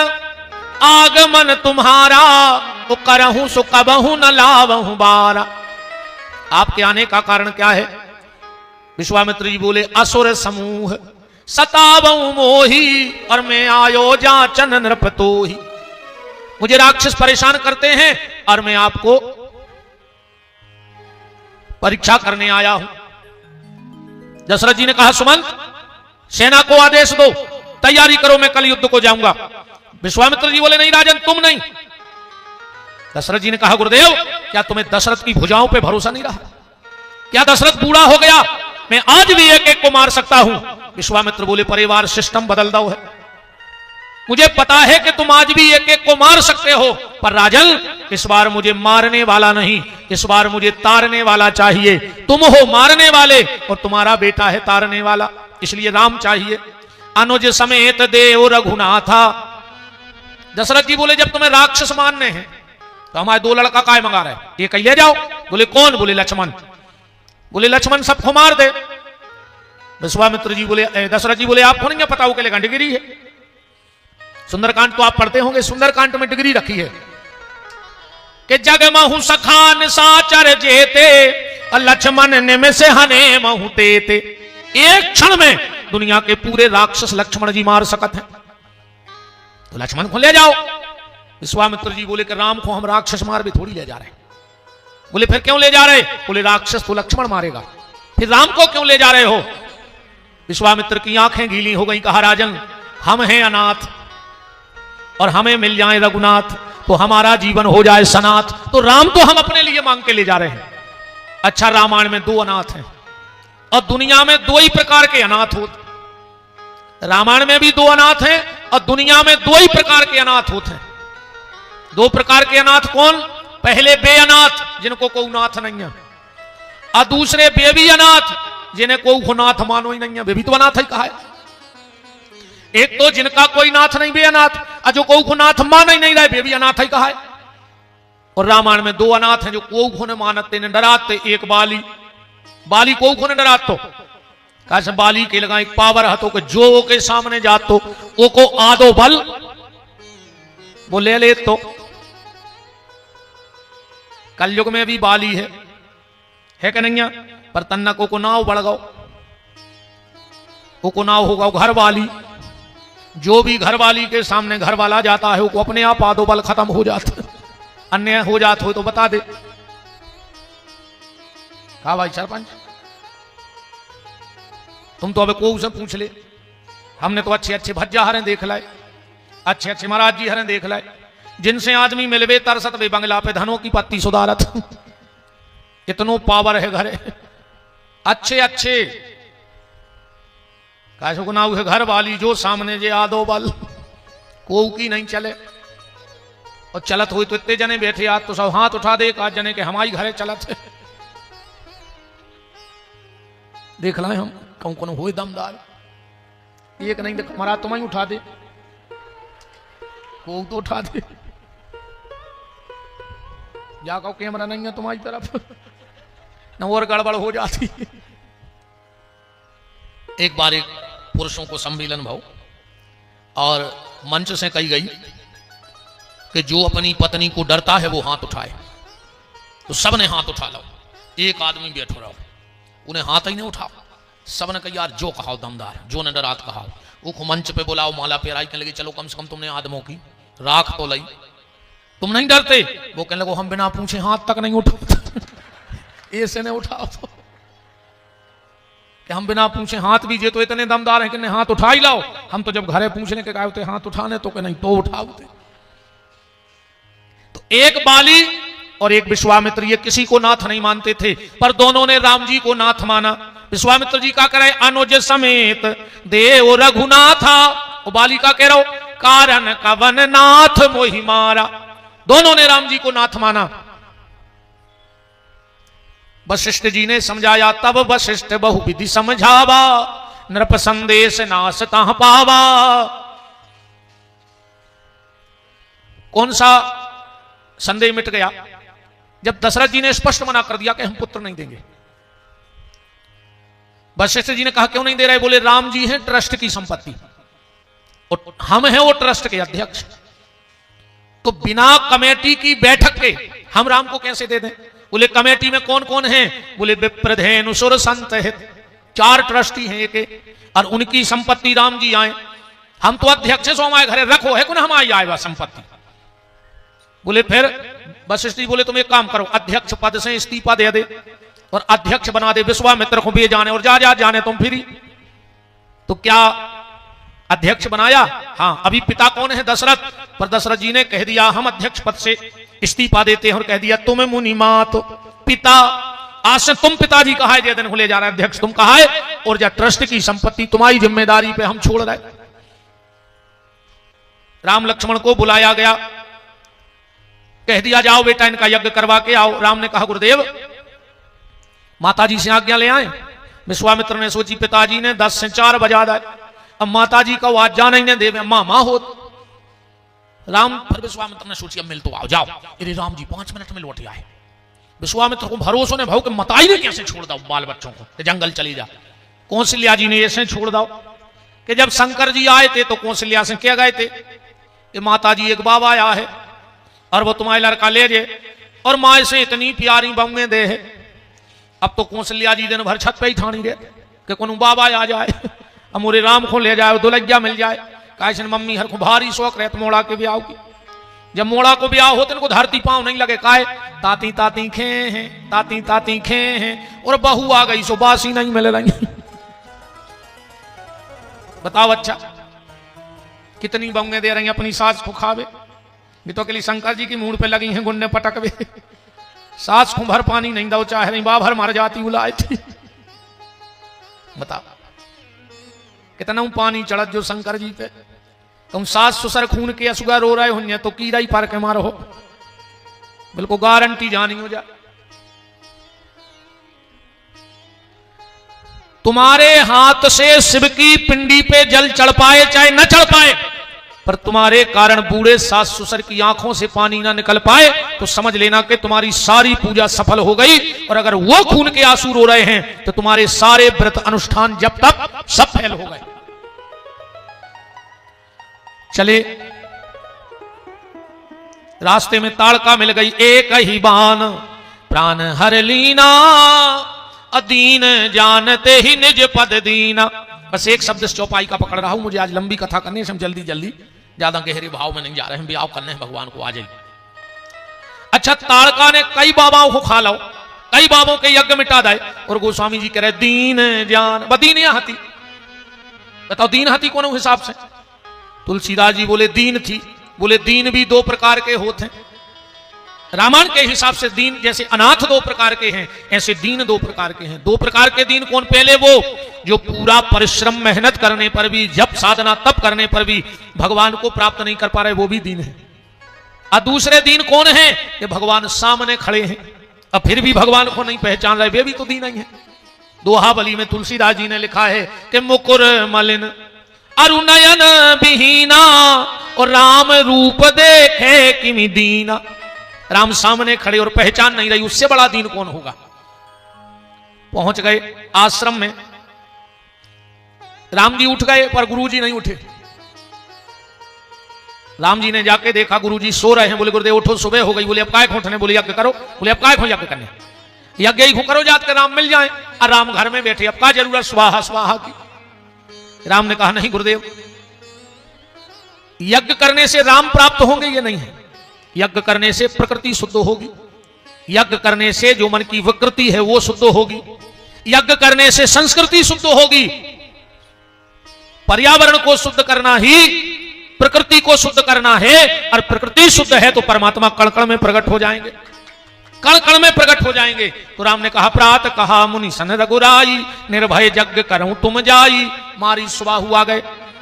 आगमन तुम्हारा, तो करहूं सो कबहू न लावहूं बारा। आपके आने का कारण क्या है? विश्वामित्र जी बोले असुर समूह सतावहूं मोही, और मैं आयो जाचन नृपतोही। मुझे राक्षस परेशान करते हैं और मैं आपको परीक्षा करने आया हूं। दशरथ जी ने कहा सुमंत सेना को आदेश दो, तैयारी करो, मैं कल युद्ध को जाऊंगा। विश्वामित्र जी बोले नहीं राजन तुम नहीं। दशरथ जी ने कहा गुरुदेव क्या तुम्हें दशरथ की भुजाओं पे भरोसा नहीं रहा? क्या दशरथ बूढ़ा हो गया? मैं आज भी एक एक को मार सकता हूं। विश्वामित्र बोले परिवार सिस्टम बदल दो है, मुझे पता है कि तुम आज भी एक एक को मार सकते हो, पर राजन इस बार मुझे मारने वाला नहीं, इस बार मुझे तारने वाला चाहिए। तुम हो मारने वाले और तुम्हारा बेटा है तारने वाला, इसलिए राम चाहिए। अनुज समेत देव रघुनाथा। दशरथ जी बोले जब तुम्हें राक्षस मारने हैं तो हमारे 2 लड़का काय मंगा रहे, ये कहीं ले जाओ। बोले कौन? बोले लक्ष्मण। बोले लक्ष्मण सबको मार दे। विश्वामित्र जी बोले दशरथ जी बोले आपको नहीं पता हो के लिए गंडगिरी है। सुंदरकांड तो आप पढ़ते होंगे, सुंदरकांड में डिग्री रखी है कि जग महु सखान साचर जेते लक्ष्मण निम से हने महु तेते। एक क्षण में दुनिया के पूरे राक्षस लक्ष्मण जी मार सकत हैं, तो लक्ष्मण को ले जाओ। विश्वामित्र जी बोले कि राम को हम राक्षस मार भी थोड़ी ले जा रहे हैं। बोले फिर क्यों ले जा रहे? बोले राक्षस तो लक्ष्मण मारेगा, फिर राम को क्यों ले जा रहे हो? विश्वामित्र की आंखें गीली हो गई। कहा राजन, हम हैं अनाथ और हमें मिल जाए रघुनाथ तो हमारा जीवन हो जाए सनाथ, तो राम तो हम अपने लिए मांग के ले जा रहे हैं। अच्छा, रामायण में दो अनाथ हैं और दुनिया में दो ही प्रकार के अनाथ होते। रामायण में भी दो अनाथ हैं और दुनिया में दो ही प्रकार के अनाथ होते हैं। दो प्रकार के अनाथ कौन? पहले बेअनाथ जिनको कोई नाथ नहीं है, और दूसरे बेबी अनाथ जिन्हें कोई नाथ मानो ही नहीं है, वे भी तो अनाथ ही कहा है। एक तो जिनका कोई नाथ नहीं बे अनाथ, और जो कोई नाथ मान ही नहीं रहे वे भी अनाथ ही कहा है। और रामायण में दो अनाथ हैं जो कोई ने मानते ने डराते। एक बाली, बाली को ने डरात तो कैसे बाली के लगा एक पावर हतो कि जो के सामने जात तो वो को आदो बल वो ले ले। तो कलयुग में भी बाली है कि नहीं? पर तन्ना को नाव बढ़ गो, को नाव होगा घर वाली। जो भी घर वाली के सामने घर वाला जाता है वो अपने आप आदो बल खत्म हो जाता, अन्य हो जाता हो तो बता दे। कहा भाई सरपंच, तुम तो अब को से पूछ ले, हमने तो अच्छे अच्छे भज्जा हरें देख लाए, अच्छे अच्छे महाराज जी हरें देख लाए, जिनसे आदमी मिलवे तरसत वे बंगला पे धनों की पत्ती सुधारत। इतनो पावर है घरे, अच्छे अच्छे कैसे को नाउ है घर वाली जो सामने जे आदो बल को की नहीं चले। और चलत हुई तो इतने जने बैठे, आज तो सब हाथ उठा दे, एक आध जने के हमारी घरे चलत है। देख लाए हम कौन कौन हो दमदार, एक नहीं देख महाराज तुम्हें उठा दे, को तो उठा दे, जाकर कैमरा नहीं है तुम्हारी तरफ न और गड़बड़ हो जाती। एक बार एक पुरुषों को सम्मेलन भाव और मंच से कही गई कि जो अपनी पत्नी को डरता है वो हाथ उठाए, तो सबने हाथ उठा लो। एक आदमी बैठो रहो, उन्हें हाथ ही नहीं उठाओ। सबने कहा यार जो कहा दमदार, जो ने डरात कहा। वो मंच पे बोलाओ, माला पेराई कहने लगी चलो कम से कम तुमने आदमों की राख तो लई, तुम नहीं डरते? वो कहने लगे हम बिना पूछे हाथ तक नहीं उठाते। ऐसे नहीं उठाओ तो कि हम बिना पूछे हाथ भी जे तो इतने दमदार हैं कि हाथ उठा ही लाओ। हम तो जब घरे पूछने के कहते हाथ उठाने तो कि नहीं तो उठाओते। तो एक बाली और एक विश्वामित्र ये किसी को नाथ नहीं मानते थे, पर दोनों ने राम जी को नाथ माना। विश्वामित्र जी का कह रहे अनुज समेत देव रघुनाथा, वो बाली का कह रहा हो कारण कवन नाथ मोहि मारा। दोनों ने राम जी को नाथ माना। वशिष्ठ जी ने समझाया तब वशिष्ठ बहुविधि समझावा, नृप संदेश नास ताह पावा। कौन सा संदेह मिट गया? जब दशरथ जी ने स्पष्ट मना कर दिया कि हम पुत्र नहीं देंगे। वशिष्ठ जी ने कहा क्यों नहीं दे रहे? बोले राम जी हैं ट्रस्ट की संपत्ति और हम हैं वो ट्रस्ट के अध्यक्ष, तो बिना कमेटी की बैठक के हम राम को कैसे दे दें? बोले कमेटी में कौन कौन है? बोले विप्रधेनु सुर संत हित, 4 ट्रस्टी हैं एक, और उनकी संपत्ति राम जी आए। हम तो अध्यक्ष सो हमारे घरे रखो है, हम आई आए संपत्ति। बोले फिर वशिष्ठ जी बोले तुम एक काम करो, अध्यक्ष पद से इस्तीफा दे दे और अध्यक्ष बना दे विश्वामित्र को भी जाने और जा जाने तुम फिर। तो क्या अध्यक्ष बनाया? हाँ। अभी पिता कौन है? दशरथ। पर दशरथ जी ने कह दिया हम अध्यक्ष पद से इस्तीफा देते हैं और कह दिया तुम मुनि मात पिता, आज से तुम पिताजी कहा है, दिन को ले जा रहा है अध्यक्ष तुम कहा है, और जा ट्रस्ट की संपत्ति तुम्हारी जिम्मेदारी पे हम छोड़ रहे। राम लक्ष्मण को बुलाया गया, कह दिया जाओ बेटा इनका यज्ञ करवा के आओ। राम ने कहा गुरुदेव माताजी से आज्ञा ले आए। विश्वामित्र ने सोची पिताजी ने 10 से 4 बजा दिए, अब माताजी का आज जाना ही नहीं देवे मामा हो। राम फिर विश्वामित्र ने सोची अब मिल तो आओ जाओ। अरे राम जी 5 मिनट में लौट आए। विश्वामित्र को भरोसा ने भाव के मताई ने कैसे छोड़ दो बाल बच्चों को कि जंगल चली जा। कौशल्या जी ने ऐसे छोड़ दो कि जब शंकर जी आए थे तो कौशल्या से क्या गए थे कि माता जी एक बाबा आया है और वो तुम्हारे लड़का ले जे, और माँ से इतनी प्यारी बम्मे दे है। अब तो कौशल्या जी दिन भर छत पे ही ठानी रहे कि कोनो बाबा आ जाए, अब मोरे राम को ले जाए, दुलैया मिल जाए। कैसे मम्मी हर को भारी शौक रहत मोड़ा के ब्याह की। जब मोड़ा को ब्याह होते इनको धरती पांव नहीं लगे, काहे ताती ताती खे हैं, ताती ताती खे हैं, और बहू आ गई सो बासी नहीं मिल रही। बताओ अच्छा कितनी बंगे दे रही अपनी सास को खावे। ये तो अकेली शंकर जी की मूड पे लगी हैं गुन्ने पटकवे। सास को भर पानी नहीं दो चाह रही, बाभर मर जाती बुलाए थी। बताओ कितना पानी चढ़त जो शंकर जी पे। तुम सास ससुर खून के असुगा रो रहे हो तो कीड़ा ही पार के मारो हो, बिल्कुल गारंटी जानी हो जा। तुम्हारे हाथ से शिव की पिंडी पे जल चढ़ पाए चाहे न चढ़ पाए, पर तुम्हारे कारण बूढ़े सास ससुर की आंखों से पानी ना निकल पाए तो समझ लेना कि तुम्हारी सारी पूजा सफल हो गई। और अगर वो खून के आंसू रो रहे हैं तो तुम्हारे सारे व्रत अनुष्ठान जब तक सब फेल हो गए। चले रास्ते में ताड़का मिल गई, एक ही बाण प्राण हर लीना, अदीन जानते ही निज पद दीना। बस एक शब्द इस चौपाई का पकड़ रहा हूं, मुझे आज लंबी कथा करनी है, हम जल्दी जल्दी ज्यादा गहरे भाव में नहीं जा रहे हैं, ब्याह करने हैं भगवान को आ जाइए। अच्छा ताड़का ने कई बाबाओं को खा लो, कई बाबों के यज्ञ मिटा दाए, और गोस्वामी जी कह रहे दीन जान बदीन या हती। बताओ दीन हती कौन हिसाब से? तुलसीदास जी बोले दीन थी, बोले दीन भी दो प्रकार के होते हैं। रामायण के हिसाब से दीन जैसे अनाथ दो प्रकार के हैं, ऐसे दीन दो प्रकार के हैं। दो प्रकार के दीन कौन? पहले वो जो पूरा परिश्रम मेहनत करने पर भी, जब साधना तप करने पर भी भगवान को प्राप्त नहीं कर पा रहे, वो भी दीन है। और दूसरे दीन कौन है कि भगवान सामने खड़े हैं और फिर भी भगवान को नहीं पहचान रहे, वे भी तो दीन ही है। दोहाबली में तुलसीदास जी ने लिखा है कि मुकुर मलिन अरुनयन विहीना, और राम रूप देखे किमि दीना। राम सामने खड़े और पहचान नहीं रही, उससे बड़ा दीन कौन होगा? पहुंच गए आश्रम में, राम जी उठ गए पर गुरुजी नहीं उठे। राम जी ने जाके देखा गुरुजी सो रहे हैं, बोले गुरुदेव उठो सुबह हो गई। बोले अब काय खोटने? बोले यज्ञ करो। बोले अब काय खो यज्ञ करने? यज्ञ ही करो जात के राम मिल जाए। और राम घर में बैठे, अब का जरूरत स्वाहा स्वाहा की? राम ने कहा नहीं गुरुदेव, यज्ञ करने से राम प्राप्त होंगे ये नहीं है, यज्ञ करने से प्रकृति शुद्ध होगी, यज्ञ करने से जो मन की विकृति है वो शुद्ध होगी, यज्ञ करने से संस्कृति शुद्ध होगी। पर्यावरण को शुद्ध करना ही प्रकृति को शुद्ध करना है, और प्रकृति शुद्ध है तो परमात्मा कण कण में प्रकट हो जाएंगे, कण कण में प्रकट हो जाएंगे। तो राम ने कहा प्रात कहा मुनि सन रघुराई, निर्भय यज्ञ करूं तुम जाई। मारी सुबाहु आ गए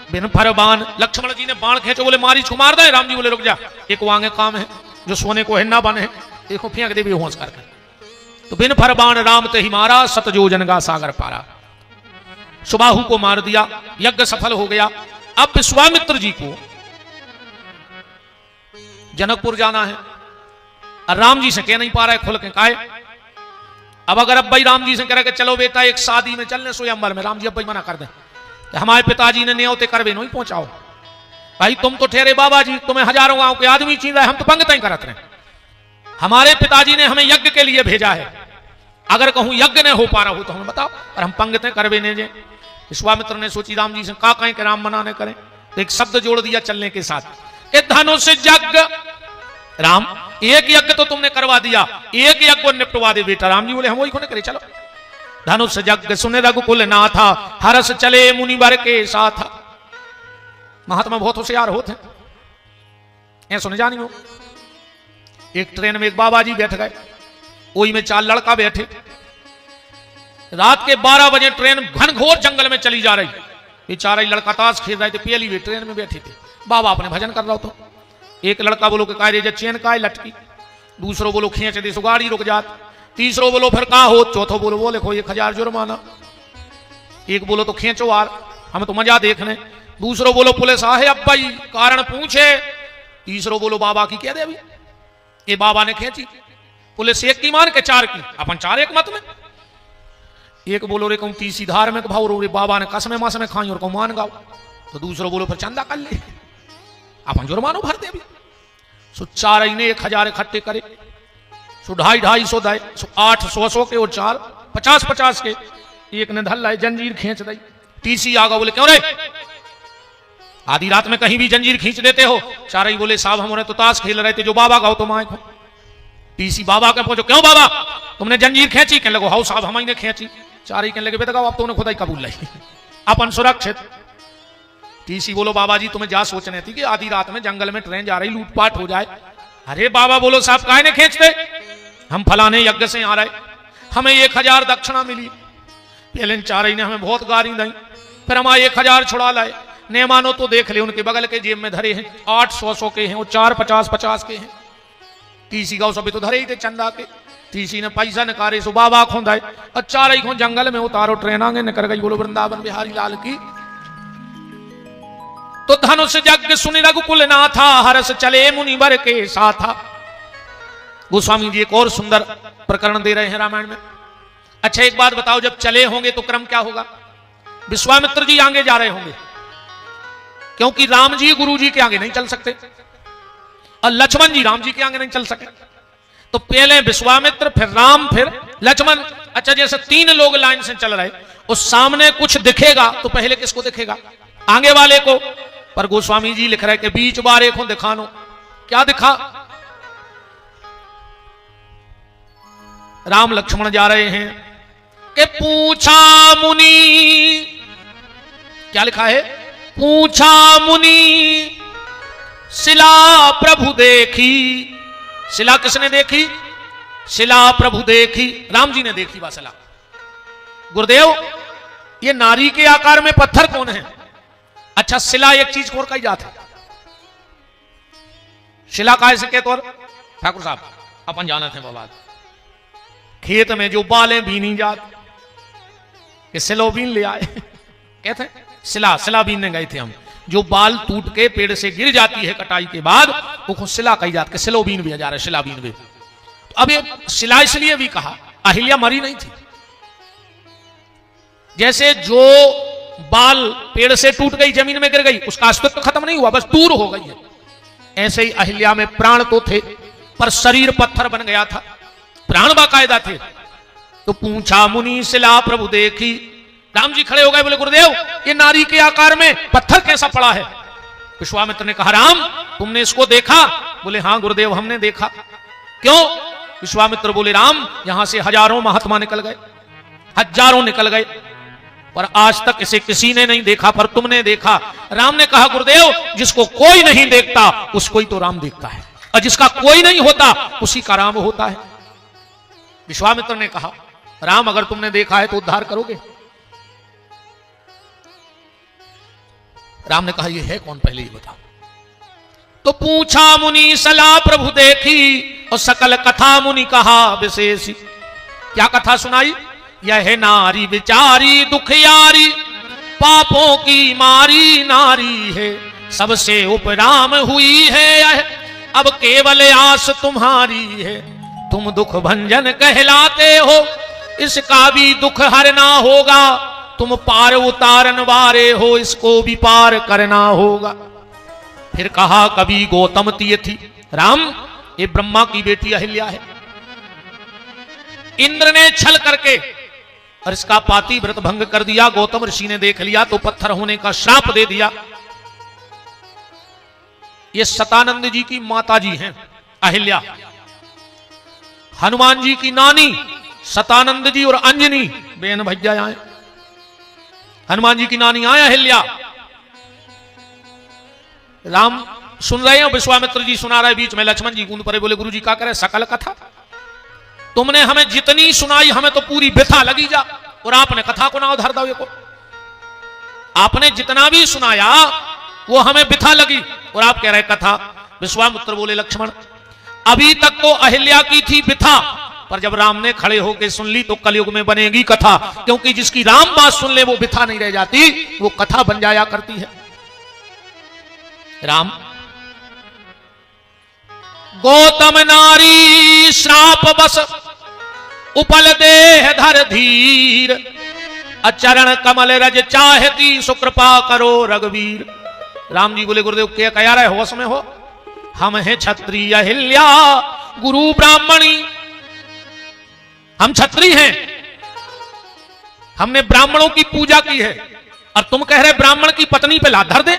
बिन फर बाण, लक्ष्मण जी ने बाण खेचो, बोले मारी को मार दे। राम जी बोले रुक जा, एक वांगे काम है जो सोने को हिन्ना बने, देखो फेंक दे बेहोश करके। तो बिन फर बाण राम ते ही मारा, सतजोजन का सागर पारा। सुबाहु को मार दिया, यज्ञ सफल हो गया। अब विश्वामित्र जी को जनकपुर जाना है, और राम जी से कह नहीं पा रहा है खुल के काहे। अब अगर अब भाई राम जी से कह रहे कि चलो बेटा एक शादी में चलने स्वयंवर में, राम जी अब भाई मना कर दें, हमारे पिताजी ने न्योते करवे नहीं पहुंचाओ। भाई तुम तो ठहरे बाबा जी, तुम्हें हजारों गांव के आदमी चीन रहे, हम तो पंगत ही करत रहे। हमारे पिताजी ने हमें यज्ञ के लिए भेजा है, अगर कहूं यज्ञ न हो पा रहा हो तो हमें बताओ, और हम पंगतें करवे ने जे। विश्वामित्र ने सोची राम जी से का कहें कि राम मना न करें, तो एक शब्द जोड़ दिया चलने के साथ, धनुष यज्ञ। राम एक यज्ञ तो तुमने करवा दिया, एक यज्ञ को निपटवा दे बेटा। राम जी बोले हम वही को नहीं करे, चलो। धनुष यज्ञ सुने रघुकुल नाथा, हरस चले मुनिवर के साथ। महात्मा बहुत होशियार होते हैं, ऐ सुने जानी हो। एक ट्रेन में एक बाबा जी बैठ गए, वही में 4 लड़का बैठे। रात के 12 बजे ट्रेन घनघोर जंगल में चली जा रही, ये 4 लड़का ताश खेल रहे थे, पहली हुई ट्रेन में बैठे थे। बाबा अपने भजन कर रहा हो तो एक लड़का बोलो कि काय रे चैन काय लटकी, दूसरो बोलो खींच दे सो गाड़ी रुक जात, तीसरो बोलो फिर का हो, चौथो बोलो वो लिखो 1000 जुर्माना, एक बोलो तो खींचो यार हम तो मजा देखने, दूसरो बोलो पुलिस आहे अब भाई कारण पूछे, तीसरो बोलो बाबा की कह दे अभी। ये बाबा ने खींची, पुलिस एक की मान के 4 की, अपन 4 एक मत में। एक बोलो रे कहूं तीसरी धार में भाव रो रे बाबा ने कसमे मास में खाई और कहूं मान गाओ, तो दूसरो बोलो फिर चंदा कर ले। अपन जुर्मानो भर दे अभी। सो चार ने 1000 इकट्ठे करे, सो 250 दाए, सो 800 के और 4 50 के। एक ने धल लाए जंजीर खींच दी। टीसी आ गया, बोले क्यों रे आधी रात में कहीं भी जंजीर खींच देते हो? चार बोले साहब हमारे तो ताश खेल रहे थे, जो बाबा गाओ तो माए को। टीसी बाबा के पहुंचो, क्यों बाबा तुमने जंजीर खींची? कहने लगो हाउ साहब हम ही ने खींची। चार कहने लगे बेटा अब तुमने खुदा ही कबूल लाई, अपन सुरक्षित। टीसी बोलो बाबा जी तुम्हें जा सोचने थी कि आधी रात में जंगल में ट्रेन जा रही लूटपाट हो जाए। अरे बाबा बोलो साहब काहे ने खींचते? हम फलाने यज्ञ से आ रहे, हमें 1000 दक्षिणा मिली। पहले चार ने हमें बहुत गारी दी, फिर हमारे 1000 छुड़ा लाए। ने मानो तो देख ले उनके बगल के जेब में धरे हैं 800 के हैं और 4 50 के हैं। टीसी का सभी तो धरे ही थे चंदा के। टीसी ने पैसा निकाले, सो बाबा खोंदाए और चार ही जंगल में उतारो, ट्रेन आगे निकल गई। बोलो वृंदावन बिहारी लाल की। तो धनुष यज्ञ सुनि रघुकुल नाथा, हरस चले मुनिवर के साथा। गोस्वामी जी एक और सुंदर प्रकरण दे रहे हैं रामायण में। अच्छा एक बात बताओ, जब चले होंगे तो क्रम क्या होगा? विश्वामित्र जी आगे जा रहे होंगे, क्योंकि राम जी गुरु जी के आगे नहीं चल सकते और लक्ष्मण जी राम जी के आगे नहीं चल सके। तो पहले विश्वामित्र, फिर राम, फिर लक्ष्मण। अच्छा जैसे 3 लोग लाइन से चल रहे, उस सामने कुछ दिखेगा तो पहले किसको दिखेगा? आगे वाले को। पर गोस्वामी जी लिख रहे कि बीच बारे को दिखानो। क्या दिखा? राम लक्ष्मण जा रहे हैं कि पूछा मुनि, क्या लिखा है? पूछा मुनि शिला प्रभु देखी। शिला किसने देखी? शिला प्रभु देखी, राम जी ने देखी वह शिला। गुरुदेव ये नारी के आकार में पत्थर कौन है? अच्छा शिला एक चीज और कही जाती है। शिला का ऐसे कहते और ठाकुर साहब अपन जाना थे बाबा, खेत में जो बालें बीनी जात कि सिलो बीन ले आए कहते हैं सिला बीनने गए थे हम। जो बाल टूट के पेड़ से गिर जाती है कटाई के बाद वो सिला कही जाती है, सिलो बीन भी जा रहा है, शिला बीन भी। तो अब ये शिला इसलिए भी कहा, अहिल्या मरी नहीं थी। जैसे जो बाल पेड़ से टूट गई जमीन में गिर गई उसका अस्तित्व खत्म नहीं हुआ, बस दूर हो गई है। ऐसे ही अहिल्या में प्राण तो थे पर शरीर पत्थर बन गया था, प्राण बाकायदा थे। तो पूछा मुनि शिला प्रभु देखी। राम जी खड़े हो गए, बोले गुरुदेव ये नारी के आकार में पत्थर कैसा पड़ा है? विश्वामित्र ने कहा राम तुमने इसको देखा? बोले हाँ गुरुदेव हमने देखा। क्यों? विश्वामित्र बोले राम यहां से हजारों महात्मा निकल गए, हजारों निकल गए, पर आज तक इसे किसी ने नहीं देखा, पर तुमने देखा। राम ने कहा गुरुदेव जिसको कोई नहीं देखता उसको ही तो राम देखता है, और जिसका कोई नहीं होता उसी का राम होता है। विश्वामित्र ने कहा राम अगर तुमने देखा है तो उद्धार करोगे? राम ने कहा ये है कौन, पहले ही बताओ। तो पूछा मुनि सला प्रभु देखी, और सकल कथा मुनि कहा विशेषी। क्या कथा सुनाई? यह नारी बिचारी दुखियारी, पापों की मारी नारी है, सबसे उपराम हुई है यह, अब केवल आस तुम्हारी है। तुम दुख भंजन कहलाते हो, इसका भी दुख हरना होगा। तुम पार उतारन वारे हो, इसको भी पार करना होगा। फिर कहा कभी गौतम तीय थी। राम ये ब्रह्मा की बेटी अहिल्या है, इंद्र ने छल करके और इसका पाती व्रत भंग कर दिया। गौतम ऋषि ने देख लिया तो पत्थर होने का श्राप दे दिया। ये सतानंद जी की माता जी हैं अहिल्या, हनुमान जी की नानी सतानंद जी और अंजनी बेन भैया आए। हनुमान जी की नानी आया अहिल्या। राम सुन रहे हैं, विश्वामित्र जी सुना रहे, बीच में लक्ष्मण जी कूद पड़े, बोले गुरु जी क्या करे? सकल कथा तुमने हमें जितनी सुनाई हमें तो पूरी व्यथा लगी जा, और आपने कथा को ना उधर दो को। आपने जितना भी सुनाया वो हमें व्यथा लगी और आप कह रहे कथा। विश्वामित्र बोले लक्ष्मण अभी तक तो अहिल्या की थी व्यथा, पर जब राम ने खड़े होकर सुन ली तो कलयुग में बनेगी कथा, क्योंकि जिसकी राम बात सुन ले वो व्यथा नहीं रह जाती, वो कथा बन जाया करती है। राम गौतम नारी श्राप बस उपल देह धर धीर, अचरण कमल रज चाहती सुकृपा करो रघुवीर। राम जी बोले गुरुदेव क्या कह रहे होश में हो? हम हैं क्षत्रिय अहिल्या गुरु ब्राह्मणी, हम क्षत्रिय हैं, हमने ब्राह्मणों की पूजा की है और तुम कह रहे ब्राह्मण की पत्नी पे लात धर दे।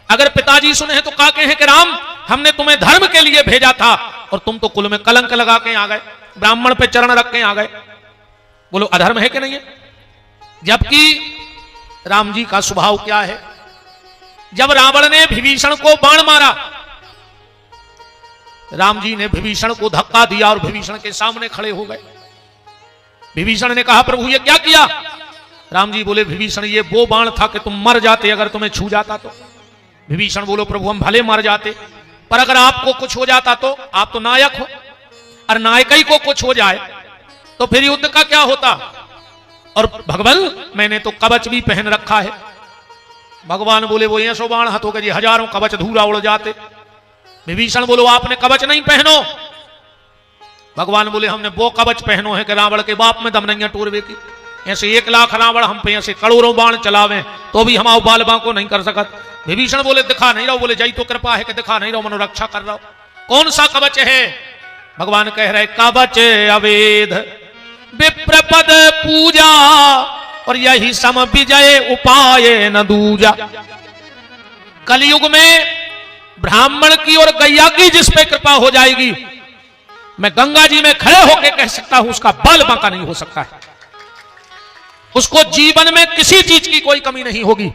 अगर पिताजी सुने हैं तो क्या कहें कि राम हमने तुम्हें धर्म के लिए भेजा था और तुम तो कुल में कलंक लगा के आ गए, ब्राह्मण पे चरण रख के आ गए। बोलो अधर्म है कि नहीं है? जबकि राम जी का स्वभाव क्या है, जब रावण ने विभीषण को बाण मारा, राम जी ने विभीषण को धक्का दिया और विभीषण के सामने खड़े हो गए। विभीषण ने कहा प्रभु ये क्या किया? राम जी बोले विभीषण ये वो बाण था कि तुम मर जाते अगर तुम्हें छू जाता तो। विभीषण बोलो प्रभु हम भले मर जाते, पर अगर आपको कुछ हो जाता तो, आप तो नायक हो, और नायक ही को कुछ हो जाए तो फिर युद्ध का क्या होता? और भगवान मैंने तो कवच भी पहन रखा है। भगवान बोले वो ये सो बाण हथों के जी हजारों कवच धूरा उड़ जाते। विभीषण बोलो आपने कवच नहीं पहनो। भगवान बोले हमने वो कवच पहनो है कि रावण के बाप में दम नहीं टूरवे की। ऐसे 1 लाख रावण हम पे ऐसे करोड़ों बाण चलावे तो भी हम बालबा को नहीं कर सकत। विभीषण बोले दिखा नहीं रहो। बोले जय तो कृपा है कि दिखा नहीं रहो, मनोरक्षा कर रहा हो। कौन सा कवच है? भगवान कह रहे कवच अवेद विप्र पद पूजा और यही सम विजय उपाय न दूजा। कलयुग में ब्राह्मण की और गैया की जिस पे कृपा हो जाएगी, मैं गंगा जी में खड़े होकर कह सकता हूं उसका बाल बांका नहीं हो सकता है। उसको जीवन में किसी चीज की कोई कमी नहीं होगी।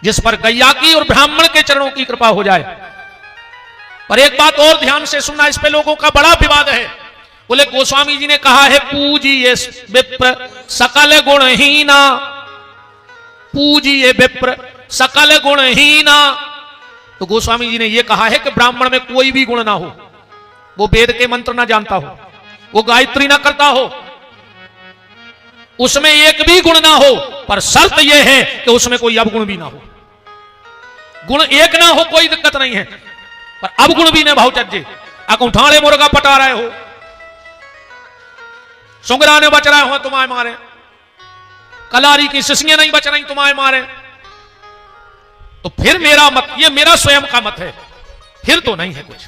जिस पर गैया की और ब्राह्मण के चरणों की कृपा हो जाए। पर एक बात और ध्यान से सुनना, इस पे लोगों का बड़ा विवाद है। बोले गोस्वामी जी ने कहा है पूजिए विप्र सकल गुणहीना, पूजिए विप्र सकल गुणहीना। तो गोस्वामी जी ने यह कहा है कि ब्राह्मण में कोई भी गुण ना हो, वो वेद के मंत्र ना जानता हो, वो गायत्री ना करता हो, उसमें एक भी गुण ना हो, पर शर्त यह है कि उसमें कोई अवगुण भी ना हो। गुण एक ना हो कोई दिक्कत नहीं है, पर अवगुण भी ना भाव चज्जे। अकुठाड़े मुर्गा पटा रहे हो, सुंगरा ने बच रहे हो तुम्हारे मारे, कलारी की सिसियां नहीं बच रही तुम्हारे मारे, तो फिर मेरा मत, ये मेरा स्वयं का मत है, फिर तो नहीं है कुछ।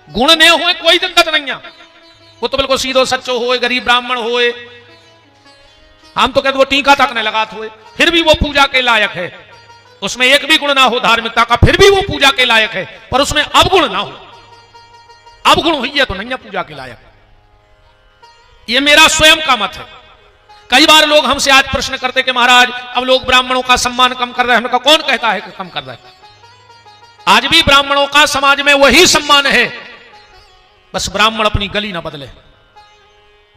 गुण ने हुए कोई दिक्कत नहीं है, वो तो बिल्कुल सीधो सच्चो होए, गरीब ब्राह्मण होए, हम तो कहते वो टीका तक न लगात हुए, फिर भी वो पूजा के लायक है। उसमें एक भी गुण ना हो धार्मिकता का, फिर भी वो पूजा के लायक है, पर उसमें अवगुण ना हो। अवगुण हुई है तो नहीं है पूजा के लायक। ये मेरा स्वयं का मत है। कई बार लोग हमसे आज प्रश्न करते कि महाराज अब लोग ब्राह्मणों का सम्मान कम कर रहे हैं। हमने कहा कौन कहता है कि कम कर रहा है? आज भी ब्राह्मणों का समाज में वही सम्मान है, बस ब्राह्मण अपनी गली ना बदले।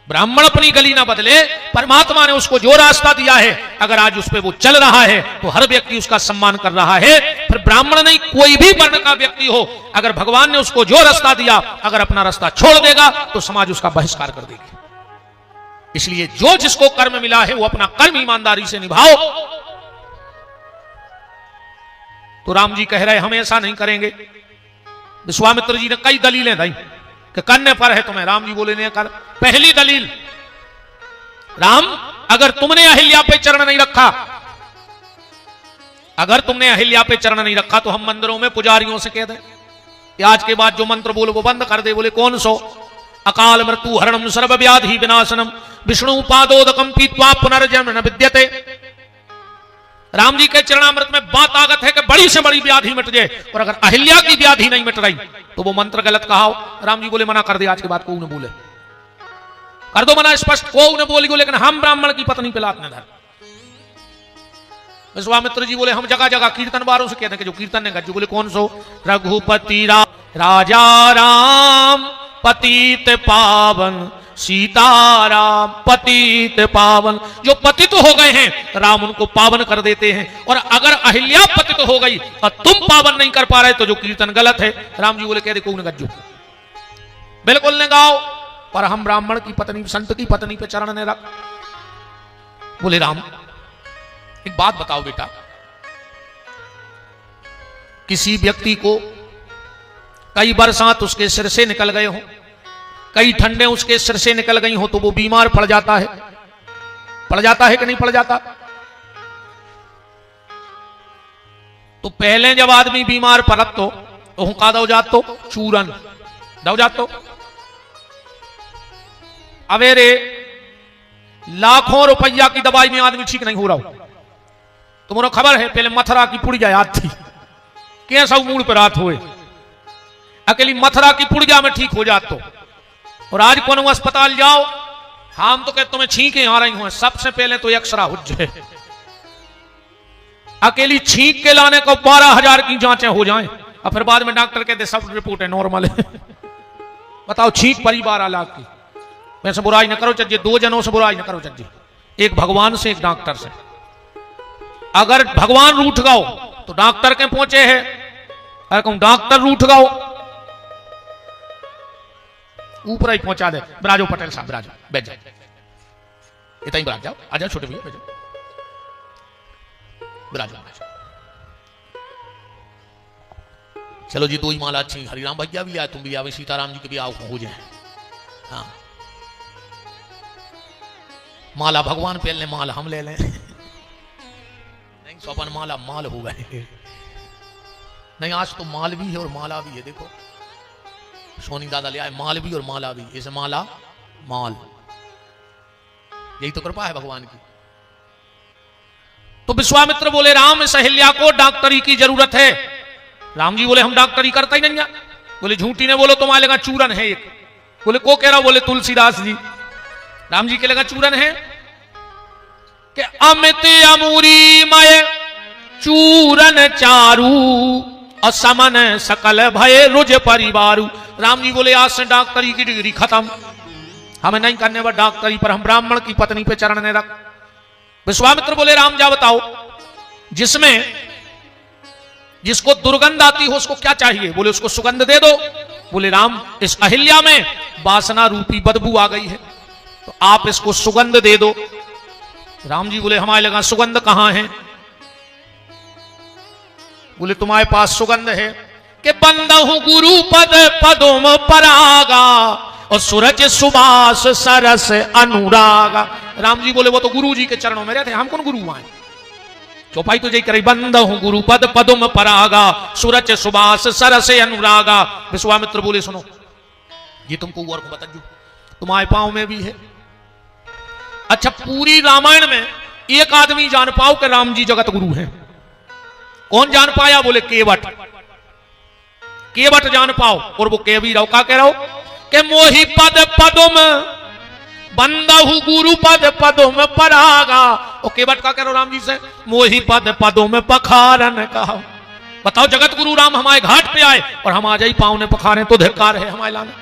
ब्राह्मण अपनी गली ना बदले, परमात्मा ने उसको जो रास्ता दिया है अगर आज उस पर वो चल रहा है तो हर व्यक्ति उसका सम्मान कर रहा है। फिर ब्राह्मण नहीं कोई भी वर्ण का व्यक्ति हो, अगर भगवान ने उसको जो रास्ता दिया अगर अपना रास्ता छोड़ देगा तो समाज उसका बहिष्कार कर देगी। इसलिए जो जिसको कर्म मिला है वो अपना कर्म ईमानदारी से निभाओ। तो राम जी कह रहे हम ऐसा नहीं करेंगे। विश्वामित्र जी ने कई दलीलें दी कि करने पर है तुम्हें। राम जी बोले नहीं कर। पहली दलील, राम अगर तुमने अहिल्या पे चरण नहीं रखा, अगर तुमने अहिल्या पे चरण नहीं रखा तो हम मंदिरों में पुजारियों से कह दें कि आज के बाद जो मंत्र बोलो वो बंद कर दे। बोले कौन सो? अकाल मृत्यु हरणम सर्व व्याधि विनाशनम विष्णु पादोदकम पीत्वा पुनर्जन्म न विद्यते। राम जी के चरणामृत में बात आगत है कि बड़ी से बड़ी व्याधि मिट जाए, और अगर अहिल्या की व्याधि नहीं मिट रही तो वो मंत्र गलत कहा हो। राम जी बोले मना कर दे, आज के बाद को न बोले, कर दो मना स्पष्ट, को न बोलेगी, लेकिन हम ब्राह्मण की पत्नी पे लात न धर। विश्वामित्र जी बोले हम जगह जगह कीर्तन बारों से कहते हैं कि जो कीर्तन ने गज्जू। बोले कौन सो? रघुपति राजा राम पतित पावन सीताराम पतित पावन। जो पतित हो गए हैं राम उनको पावन कर देते हैं, और अगर अहिल्या पतित हो गई और तुम पावन नहीं कर पा रहे तो जो कीर्तन गलत है। राम जी बोले कह दे कौन गज्जू, बिल्कुल ने गाओ, पर हम ब्राह्मण की पत्नी संत की पत्नी पे चरण ने रख। बोले राम एक बात बताओ बेटा, किसी व्यक्ति को कई बरसात उसके सिर से निकल गए हो, कई ठंडे उसके सिर से निकल गई हो तो वो बीमार पड़ जाता है। पड़ जाता है कि नहीं पड़ जाता? तो पहले जब आदमी बीमार पड़त तो हूं का दो जात तो चूरन दो जात तो अवेरे लाखों रुपया की दवाई में आदमी ठीक नहीं हो रहा। तुम्हारा खबर है पहले मथुरा की पुड़िया याद थी कैसा मूड पर रात हुए अकेली मथुरा की पुड़िया में ठीक हो जात तो। और आज कौन अस्पताल जाओ हम तो कहते तुम्हें छींके आ रही हूं सबसे पहले तो एक्सरा हो जाए अकेली छींक के लाने को 12,000 की जांचें हो जाएं और फिर बाद में डॉक्टर कहते सब रिपोर्ट है नॉर्मल है। बताओ छींक परी 12 लाख की। वैसे बुराई न करो चज्जी 2 जनों से बुराई न करो चज्जी एक भगवान से एक डॉक्टर से। अगर भगवान रूठ गओ तो डॉक्टर के पहुंचे है अगर कहूं डॉक्टर रूठ गओ ऊपर ही पहुंचा दे। ब्राजो पटेल साहब ब्राजो बैठ जाओ इतना ही ब्राज जाओ आ जाओ छोटे भैया बैठ जाओ ब्राजो। चलो जी 2 ही माला अच्छी हरिराम भैया भी आए तुम भी आवे सीताराम जी के भी आओ हो जाए। हाँ माला भगवान पहले माल हम ले लें नहीं स्वपन माला माल हो गए नहीं आज तो माल भी है और माला भी है। देखो सोनी दादा ले आए माल भी और माला भी इसे माला माल यही तो कृपा है भगवान की। तो विश्वामित्र बोले राम सहेल्या को डॉक्टरी की जरूरत है। राम जी बोले हम डॉक्टरी करता ही नहीं है। बोले झूठी ने बोलो तुम्हारे लगा चूरन है एक। बोले को कह रहा बोले तुलसीदास जी। राम जी के लगा चूरन है कि अमित अमूरी मय चूरन चारू असमन सकल भय रुज परिवारू। राम जी बोले आज से डॉक्टरी की डिग्री खत्म हमें नहीं करने वाला डॉक्टरी पर हम ब्राह्मण की पत्नी पे चरण ने रख। विश्वामित्र बोले राम जा बताओ जिसको दुर्गंध आती हो उसको क्या चाहिए। बोले उसको सुगंध दे दो। बोले राम इस अहिल्या में वासना रूपी बदबू आ गई है तो आप इसको सुगंध दे दो। राम जी बोले हमारे लगा सुगंध कहां है। बोले तुम्हारे पास सुगंध है कि बंदहु गुरु पद पदोम परागा और सूरज सुबास सरस अनुरागा। राम जी बोले वो तो गुरु जी के चरणों में रहते हम कौन गुरु आए। चौपाई तो जय करे बंदहु गुरु पद पदोम परागा सूरज सुबास सरस अनुरागा। विश्वामित्र बोले सुनो ये तुमको और को बता दू तुम्हारे पांव में भी है। अच्छा पूरी रामायण में एक आदमी जान पाओ कि राम जी जगत गुरु हैं। कौन जान पाया। बोले केवट जान पाओ। और वो केवी रहो का कह रहा हो कि मोहि पद पदुम बंदहु गुरु पद पदुम परागा। और केवट का कह रहा हो राम जी से मोहि पद पदुम पखारन कहा। बताओ जगत गुरु राम हमारे घाट पे आए और हम आ जाई पांव ने पखारे तो धिक्कार है हमारे लाने।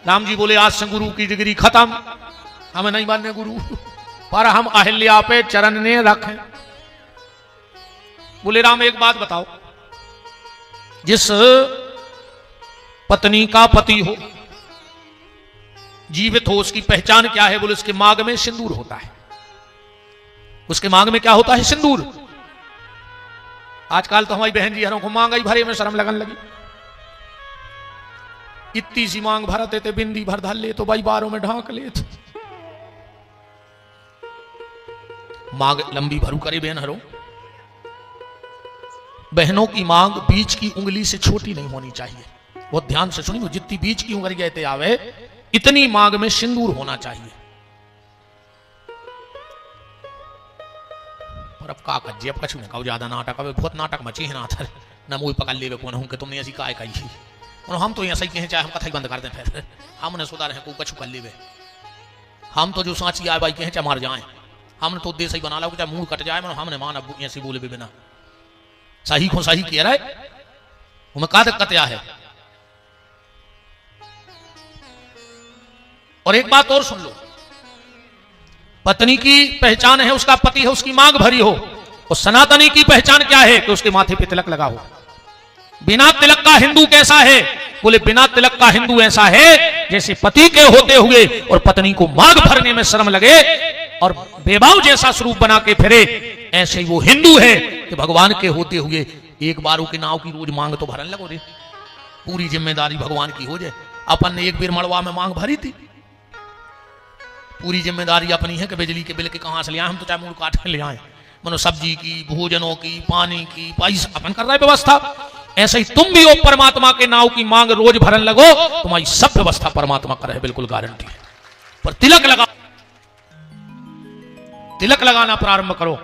राम जी बोले आज से गुरु की डिग्री खत्म हमें नहीं मानने गुरु पर हम अहिल्या पे चरण ने रखें। बोले राम एक बात बताओ जिस पत्नी का पति हो जीवित हो उसकी पहचान क्या है। बोले उसके मांग में सिंदूर होता है। उसके मांग में क्या होता है सिंदूर। आजकल तो हमारी बहन जी हरों को मांग ही भरे में शर्म लगन लगी। इतनी सी मांग भर देते बिंदी भर धल ले तो भाई बारों में ढांक ले मांग लंबी भरू करे बहन हरो। बहनों की मांग बीच की उंगली से छोटी नहीं होनी चाहिए। बहुत ध्यान से सुनिए जितनी बीच की उंगली कहते आवे इतनी मांग में सिंदूर होना चाहिए। पर अब का कज्जे अब कछु नहीं ज्यादा नाटक अब बहुत नाटक मची है ना न मुंह पकड़ ले कौन हूं कि तुमने ऐसी काय कही और हम तो ऐसा ही कहें चाहे हम कथा ही बंद कर दें फिर हमने सुधार है को कछु कर ले हम तो जो सांची आए भाई कहें चाहे मार जाए हमने तो उद्देश्य ही बना ला चाहे मुंह कट जाए हमने मान अब ऐसी बोले बिना सही को सही कह रहा है वो का दिक्कत है। और एक बात और सुन लो पत्नी की पहचान है उसका पति है उसकी मांग भरी हो। और सनातनी की पहचान क्या है कि उसके माथे पे तिलक लगा हो। बिना तिलक का हिंदू कैसा है। बोले बिना तिलक का हिंदू ऐसा है जैसे पति के होते हुए और पत्नी को मांग भरने में शर्म लगे और बेबाव जैसा स्वरूप बना के फिरे ऐसे ही वो हिंदू है कि भगवान के होते हुए एक बार के नाव की रोज मांग तो भरन लगो रे। पूरी जिम्मेदारी भगवान की हो जाए। अपन ने एक बार मड़वा में मांग भरी थी पूरी जिम्मेदारी अपनी है कि बिजली के बिल के कहां से ले आए हम तो चाहे मूल काट ले आए मनो सब्जी की, भोजनों की, पानी की, पैसा अपन कर रहा है व्यवस्था। ऐसे ही तुम भी हो परमात्मा के नाव की मांग रोज भरन लगो, तुम्हारी सब व्यवस्था परमात्मा कर है, बिल्कुल गारंटी है। पर तिलक लगाना प्रारंभ करो।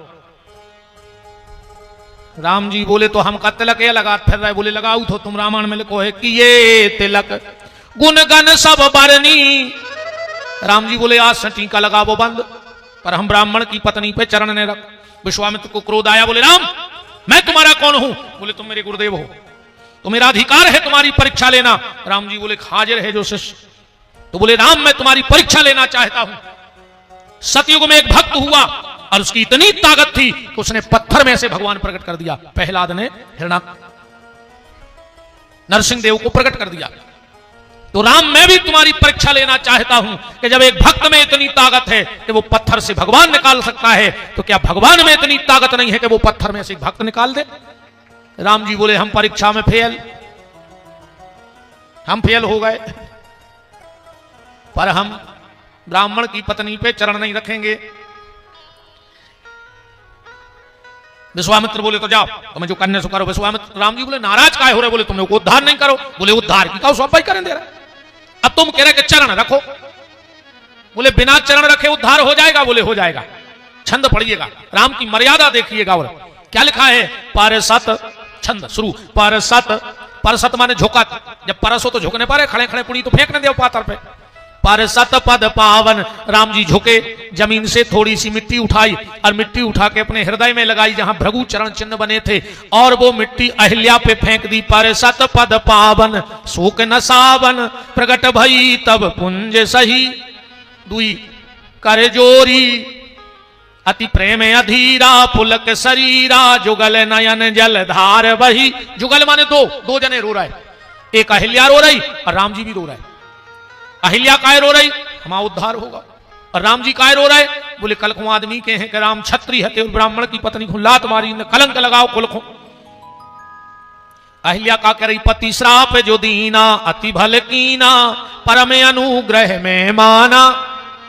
राम जी बोले तो हम का तिलक ये लगा फिर रहे, बोले लगाऊ तो तुम रामायण में लिखो है कि ये तिलक गुण गण सब बरनी। राम जी बोले आज से टीका लगाओ बंद, पर हम ब्राह्मण की पत्नी पे चरण ने रख। विश्वामित्र को क्रोध आया, बोले राम मैं तुम्हारा कौन हूं? बोले तुम मेरे गुरुदेव हो, तो मेरा अधिकार है तुम्हारी परीक्षा लेना। राम जी बोले हाजिर है जो शिष्य। तो बोले राम मैं तुम्हारी परीक्षा लेना चाहता हूं। सतयुग में एक भक्त हुआ और उसकी इतनी ताकत थी कि उसने पत्थर में से भगवान प्रकट कर दिया। प्रहलाद ने नरसिंह देव को प्रकट कर दिया। तो राम मैं भी तुम्हारी परीक्षा लेना चाहता हूं कि जब एक भक्त में इतनी ताकत है कि वो पत्थर से भगवान निकाल सकता है, तो क्या भगवान में इतनी ताकत नहीं है कि वो पत्थर में से एक भक्त निकाल दे? राम जी बोले हम परीक्षा में हम फेल हो गए, पर हम ब्राह्मण की पत्नी पे चरण नहीं रखेंगे। विश्वामित्र बोले तो जाओ, तुम्हें जो करने सो करो। विश्वामित्र राम जी बोले नाराज काहे हो रहे? बोले तुमने उद्धार नहीं करो। बोले उद्धार की सब भाई करें दे रहा, अब तुम कह रहे कि चरण रखो। बोले बिना चरण रखे उद्धार हो जाएगा? बोले हो जाएगा। छंद पढ़िएगा, राम की मर्यादा देखिएगा। और क्या लिखा है? पारसत छंद शुरू। परसत माने झोंका, जब परस हो तो झुकने पारे, खड़े खड़े पुड़ी तो फेंकने दे पातर पे। परसत पद पावन, राम जी झुके, जमीन से थोड़ी सी मिट्टी उठाई और मिट्टी उठा के अपने हृदय में लगाई जहां भृगु चरण चिन्ह बने थे, और वो मिट्टी अहिल्या पे फेंक दी। परसत पद पावन शोक न सावन, प्रगट भई तब पुंज सही। दुई कर जोरी अति प्रेम अधीरा, पुलक शरीरा, जुगल नयन जल धार वही। जुगल माने दो जने रो रहे, एक अहिल्या रो रही और राम जी भी रो रहे। अहिल्या काय रो रही? हमारा उद्धार होगा। और राम जी काय रो रहे? बोले कल को आदमी के हैं कि राम छत्री हते और ब्राह्मण की पत्नी को लात मारी, न कलंक लगाओ कुल को। अहिल्या का कह रही पति श्राप जो दीना, अति भल कीना, परम अनुग्रह में माना।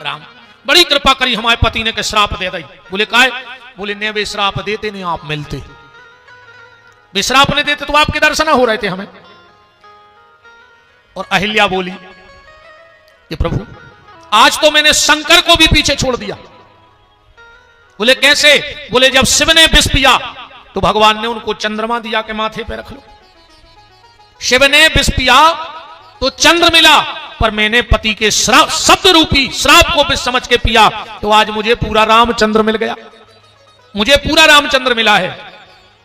राम बड़ी कृपा करी हमारे पति ने के श्राप दे दी। बोले काय? बोले ने वे श्राप देते नहीं आप मिलते, वे श्राप नहीं देते तो आपके दर्शन हो रहे थे हमें। और अहिल्या बोली कि प्रभु आज तो मैंने शंकर को भी पीछे छोड़ दिया। बोले कैसे? बोले जब शिव ने विष पिया तो भगवान ने उनको चंद्रमा दिया के माथे पे रख लो। शिव ने विष पिया तो चंद्र मिला, पर मैंने पति के श्राप शब्द रूपी श्राप को विष समझ के पिया, तो आज मुझे पूरा रामचंद्र मिल गया, मुझे पूरा रामचंद्र मिला है।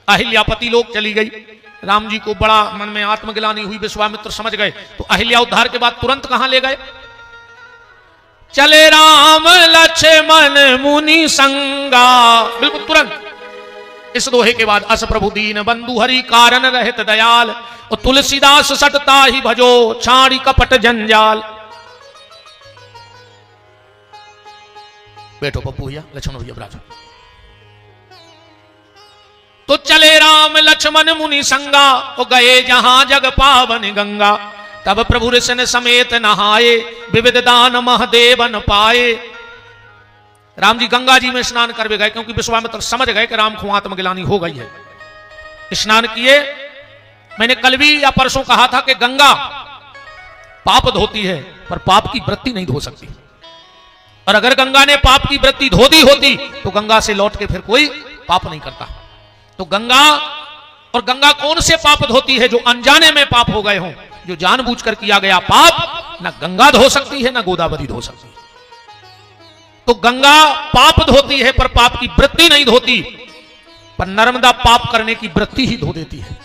अहिल्यापति लोग चली गई। राम जी को बड़ा मन में आत्मग्लानि हुई, विश्वामित्र समझ गए। तो अहिल्या उद्धार के बाद तुरंत कहां ले गए? चले राम लक्ष्मण मुनि संगा, बिल्कुल तुरंत। इस दोहे के बाद अस प्रभु दीन बंधु हरि कारण रहित दयाल, और तुलसीदास सटता ही भजो छाड़ी कपट जंजाल। बैठो पप्पू भैया, लक्ष्मण भैया बराजो। तो चले राम लक्ष्मण मुनि संगा, और गए जहां जग पावन गंगा। तब प्रभु ऋषि समेत नहाए, विविध दान महदेवन पाए। राम जी गंगा जी में स्नान कर गए, क्योंकि विश्वामित्र समझ गए कि राम को आत्मग्लानि हो गई है। स्नान किए। मैंने कल भी या परसों कहा था कि गंगा पाप धोती है, पर पाप की वृत्ति नहीं धो सकती। और अगर गंगा ने पाप की वृत्ति धो दी होती तो गंगा से लौट के फिर कोई पाप नहीं करता। तो गंगा, और गंगा कौन से पाप धोती है? जो अनजाने में पाप हो गए हों, जो जानबूझकर किया गया पाप ना गंगा धो सकती है ना गोदावरी धो सकती है। तो गंगा पाप धोती है पर पाप की वृत्ति नहीं धोती, पर नर्मदा पाप करने की वृत्ति ही धो देती है।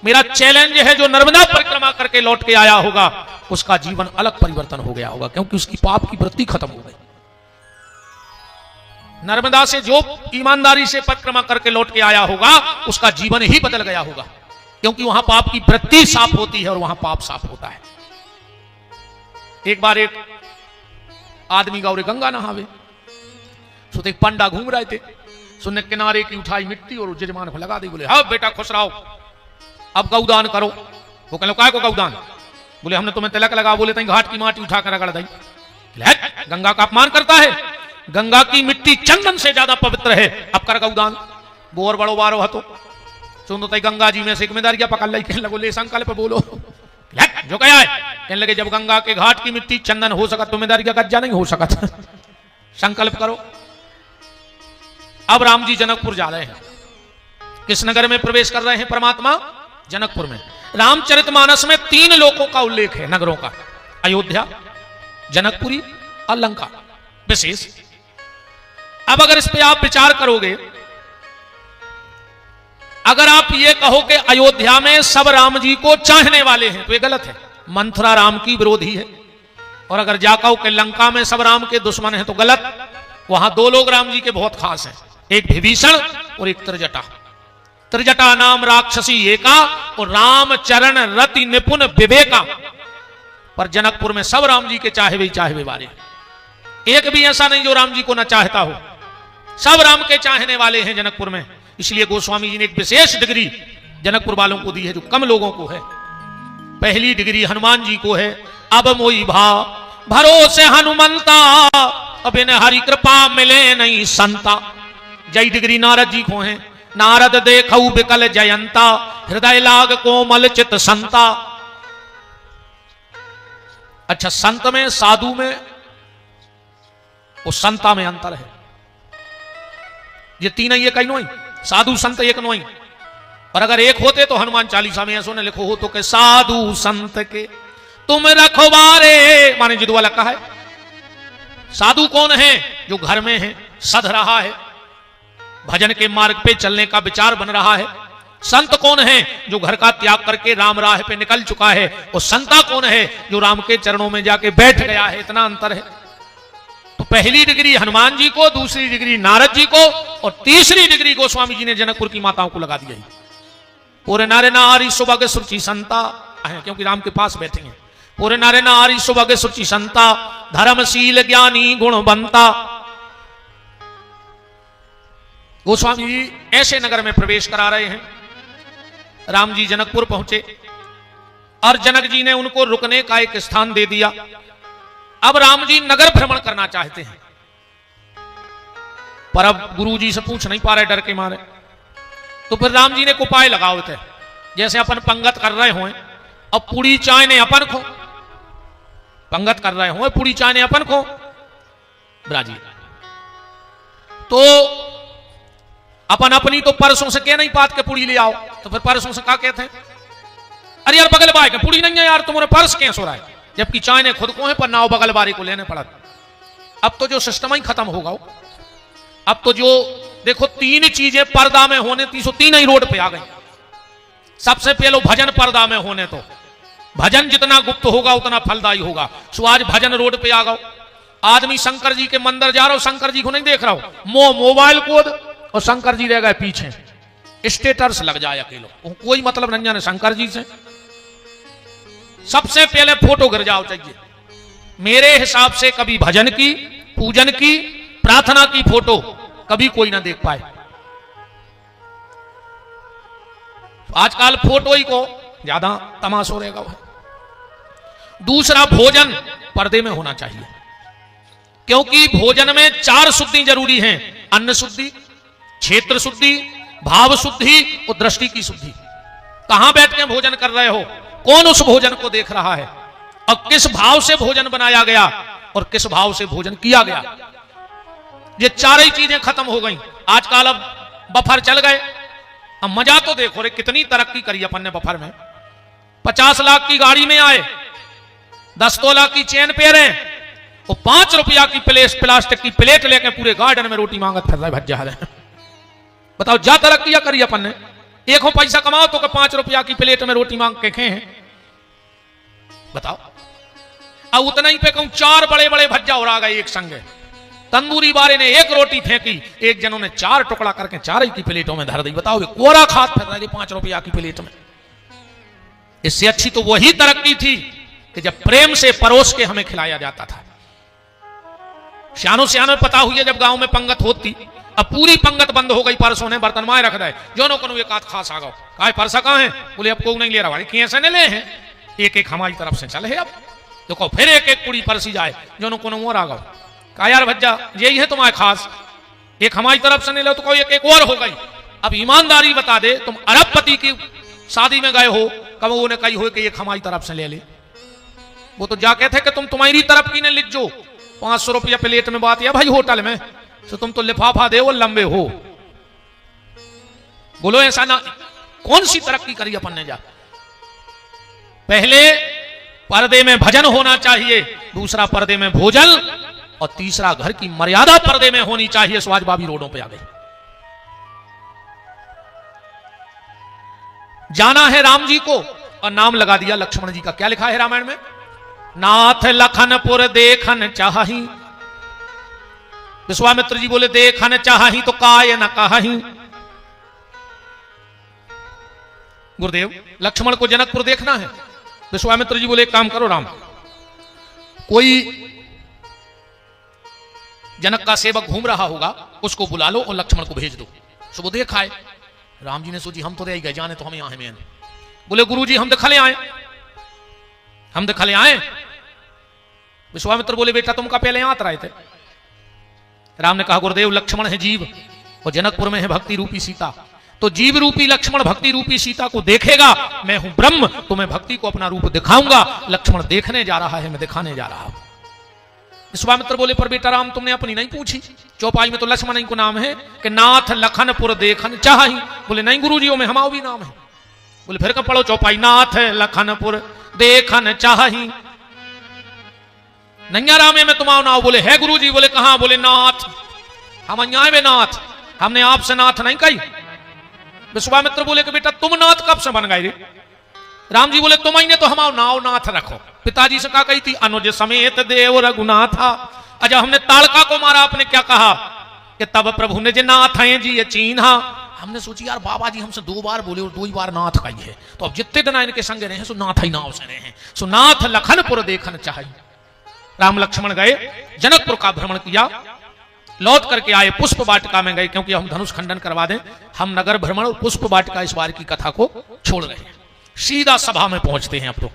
मेरा चैलेंज है, जो नर्मदा परिक्रमा करके लौट के आया होगा उसका जीवन अलग परिवर्तन हो गया होगा, क्योंकि उसकी पाप की वृत्ति खत्म हो गई। नर्मदा से जो ईमानदारी से परिक्रमा करके लौट के आया होगा उसका जीवन ही बदल गया होगा, क्योंकि वहां पाप की वृत्ति साफ होती है और वहां पाप साफ होता है। एक बार एक आदमी गौरे गंगा नहावे, सो एक पंडा घूम रहे थे, सुनने किनारे की उठाई मिट्टी और जजमान को लगा दी। बोले हाँ बेटा खुश रहो, अब गौदान करो। वो कह लो काय को गौदान? बोले हमने तुम्हें तिलक लगा। बोले तई घाट की माटी उठा कर रगड़ दी। गंगा का अपमान करता है। गंगा की मिट्टी चंदन से ज्यादा पवित्र है। अब कर गौदान बोर बड़ो बारो हतो सुनो तई गंगा जी में जिम्मेदारियां पकड़ लाई कहने लगो ले संकल्प बोलो जो क्या है कहने लगे जब गंगा के घाट की मिट्टी चंदन हो सका जिम्मेदारी का कब्जा नहीं हो सका था। संकल्प करो। अब राम जी जनकपुर जा रहे हैं। किस नगर में प्रवेश कर रहे हैं परमात्मा? जनकपुर में। रामचरितमानस में 3 लोकों का उल्लेख है नगरों का, अयोध्या, जनकपुरी और लंका विशेष। अब अगर इस पे आप विचार करोगे, अगर आप ये कहो कि अयोध्या में सब राम जी को चाहने वाले हैं तो ये गलत है। मंथरा राम की विरोधी है। और अगर जा कहो कि लंका में सब राम के दुश्मन हैं तो गलत। वहां 2 लोग राम जी के बहुत खास हैं, एक विभीषण और एक त्रिजटा। त्रिजटा नाम राक्षसी एका और रामचरण रति निपुण विवेका। पर जनकपुर में सब राम जी के चाहे वाले, एक भी ऐसा नहीं जो राम जी को न चाहता हो। सब राम के चाहने वाले हैं जनकपुर में। इसलिए गोस्वामी जी ने एक विशेष डिग्री जनकपुर वालों को दी है जो कम लोगों को है। पहली डिग्री हनुमान जी को है। अब मोई भा भरोसे हनुमंता, अब इन्हें हरि कृपा मिले नहीं संता। जय डिग्री नारद जी को है। नारद देखऊ बिकल जयंता, हृदय लाग कोमल चित संता। अच्छा, संत में साधु में और संता में अंतर है। ये 3 ही कहीं नहीं, साधु संत एक नहीं। और अगर एक होते तो हनुमान चालीसा में ऐसा लिखो हो तो के साधु संत के तुम रखवारे, माने जिदू वाला कहा है। साधु कौन है? जो घर में है, सध रहा है, भजन के मार्ग पे चलने का विचार बन रहा है। संत कौन है? जो घर का त्याग करके राम राह पे निकल चुका है। और संता कौन है? जो राम के चरणों में जाके बैठ गया है। इतना अंतर है। तो पहली डिग्री हनुमान जी को, दूसरी डिग्री नारद जी को और तीसरी डिग्री गोस्वामी जी ने जनकपुर की माताओं को लगा दी है। पूरे नारे नारी सुबह सुरुचि संता है, क्योंकि राम के पास बैठे हैं। पूरे नारे नारी सुबह सुरुचि संता, धर्मशील ज्ञानी गुणवंता। गोस्वामी जी ऐसे नगर में प्रवेश करा रहे हैं। राम जी जनकपुर पहुंचे और जनक जी ने उनको रुकने का एक स्थान दे दिया। अब राम जी नगर भ्रमण करना चाहते हैं, पर अब गुरु जी से पूछ नहीं पा रहे डर के मारे। तो फिर राम जी ने एक उपाय लगाओ थे, जैसे अपन पंगत कर रहे हों, अब पूरी चाय ने अपन को पंगत कर रहे हों, पूरी चाय ने अपन को ब्राजी। तो अपन अपनी तो परसों से कह नहीं पात के पूरी ले आओ, तो फिर परसों से क्या कहते हैं? अरे यार बगल बाई के पूरी नहीं है यार, तुम्हारे पर्स कैसे हो रहा है? जबकि चाय ने खुद को है, पर नाव बगल बारी को लेने पड़ा। अब तो जो सिस्टम ही खत्म होगा। अब तो जो देखो 3 चीजें पर्दा में होने 303 ही रोड पे आ गई। सबसे पहले भजन पर्दा में होने, तो भजन जितना गुप्त होगा उतना फलदायी होगा। सो आज भजन रोड पे आ गओ। आदमी शंकर जी के मंदिर जा रहा हो, शंकर जी को नहीं देख रहा हो, मोबाइल कोड और शंकर जी रह गए पीछे। स्टेटस लग जाए अकेलो, कोई मतलब नहीं जाने शंकर जी से। सबसे पहले फोटो गिर जाओ चाहिए। मेरे हिसाब से कभी भजन की, पूजन की, प्रार्थना की फोटो कभी कोई ना देख पाए। आजकल फोटो ही को ज्यादा तमाशा रहेगा। दूसरा, भोजन पर्दे में होना चाहिए, क्योंकि भोजन में 4 शुद्धि जरूरी हैं। अन्न शुद्धि, क्षेत्र शुद्धि, भाव शुद्धि और दृष्टि की शुद्धि। कहां बैठ के भोजन कर रहे हो, कौन उस भोजन को देख रहा है, और किस भाव से भोजन बनाया गया और किस भाव से भोजन किया गया। ये 4 ही चीजें खत्म हो गई। आजकल अब बफर चल गए। अब मजा तो देखो रे, कितनी तरक्की करी अपन ने बफर में। 50 लाख की गाड़ी में आए, 10 तोला की चेन पहने और 5 रुपया की प्लास्टिक की प्लेट लेके पूरे गार्डन में रोटी मांगत फिर रहे भज्जा रहे। बताओ जा तरक्की करी अपन ने। एक हो पैसा कमाओ तो 5 रुपया की प्लेट में रोटी मांग के खे हैं। बताओ। अब उतना ही पे कहूं 4 बड़े बड़े भज्जा हो रहा गए एक संगे। तंदूरी वाले ने 1 रोटी फेंकी, एक जनों ने 4 टुकड़ा करके 4 ही की प्लेटों में धर दी। बताओ, कोरा खात फिर रहे 5 रुपया की प्लेट में। इससे अच्छी तो वही तरक्की थी कि जब प्रेम से परोस के हमें खिलाया जाता था। सियानो पता हुई है, जब गांव में पंगत होती, अब पूरी पंगत बंद हो गई। परसों ने बर्तन माए रख दे, जोनो को एक आध खास आ गो। कहा परसा कहां है? बोले अब को नहीं ले रहा भाई, कैसे ने ले हैं? एक एक हमारी तरफ से चल है। अब देखो फिर एक एक कुड़ी परसी जाए, जोनो को मोर आ गो। कहा यार भज्जा यही है तुम्हारे खास, एक हमारी तरफ से नहीं लो तो कोई एक और हो गई। अब ईमानदारी बता दे, तुम अरबपति की शादी में गए हो, कब वो ने कही हो कि एक हमारी तरफ से ले ले। वो तो जा कहते कि तुम तुम्हारी तरफ की ने लिख जो 500 रुपया प्लेट में बात या भाई होटल में, तो तुम तो लिफाफा दे वो लंबे हो। बोलो ऐसा ना, कौन सी तरक्की करी अपन ने? जा पहले पर्दे में भजन होना चाहिए, दूसरा पर्दे में भोजन, और तीसरा घर की मर्यादा पर्दे में होनी चाहिए। स्वाज बाबी रोडों पे आ गए। जाना है राम जी को और नाम लगा दिया लक्ष्मण जी का। क्या लिखा है रामायण में? नाथ लखनपुर देखन चाही। विश्वामित्र जी बोले देखन चाही तो काय न कहीं। गुरुदेव लक्ष्मण को जनकपुर देखना है। विश्वामित्र जी बोले एक काम करो राम, कोई जनक का सेवक घूम रहा होगा, उसको बुला लो और लक्ष्मण को भेज दो, सो वो देखा है। राम जी ने सोची हम तो रह गए, जाने तो हम यहां में। बोले गुरु जी हम दिखले आए, हम दिखले आए। विश्वामित्र बोले बेटा तुम का पहले यहां रहे थे? राम ने कहा गुरुदेव लक्ष्मण है जीव और जनकपुर में है भक्ति रूपी सीता, तो जीव रूपी लक्ष्मण भक्ति रूपी सीता को देखेगा। मैं हूं ब्रह्म, तो मैं भक्ति को अपना रूप दिखाऊंगा। लक्ष्मण देखने जा रहा है, मैं दिखाने जा रहा हूं। विश्वामित्र बोले पर बेटा राम तुमने अपनी नहीं पूछी, चौपाई में तो लक्ष्मण ही को नाम है कि नाथ लखनपुर देखन चाही। बोले नहीं गुरु जी में हमारा भी नाम है। बोले फिर कब पढ़ो चौपाई, नाथ लखनपुर देखन चाही। नैया राम में तुम्हारा नाम? बोले है गुरु जी। बोले कहां? बोले नाथ, हम में नाथ, हमने आपसे नाथ नहीं कही। विश्वामित्र बोले कि बेटा तुम नाथ कब से बन गए रे? राम जी बोले तुम ही तो हमारा नाव नाथ रखो। पिताजी से कहा कही थी अनुज समेत देव रघुनाथा। अच्छा हमने ताड़का को मारा, आपने क्या कहा कि तब प्रभु ने जे नाथ हैं जी ये चीन्हा। हमने सोची यार बाबा जी हमसे 2 बार बोले और 2 ही बार नाथ कही है, तो अब जितने दिन इनके संग रहे हैं सो नाथ ही नाव से रहे हैं। सो नाथ लखनपुर देखन चाहिए। राम लक्ष्मण गए, जनकपुर का भ्रमण किया, लौट करके आए, पुष्प वाटिका में गए, क्योंकि हम धनुष खंडन करवा दें। हम नगर भ्रमण और पुष्प वाटिका इस बार की कथा को छोड़ रहे हैं, सीधा सभा में पहुंचते हैं। अब तो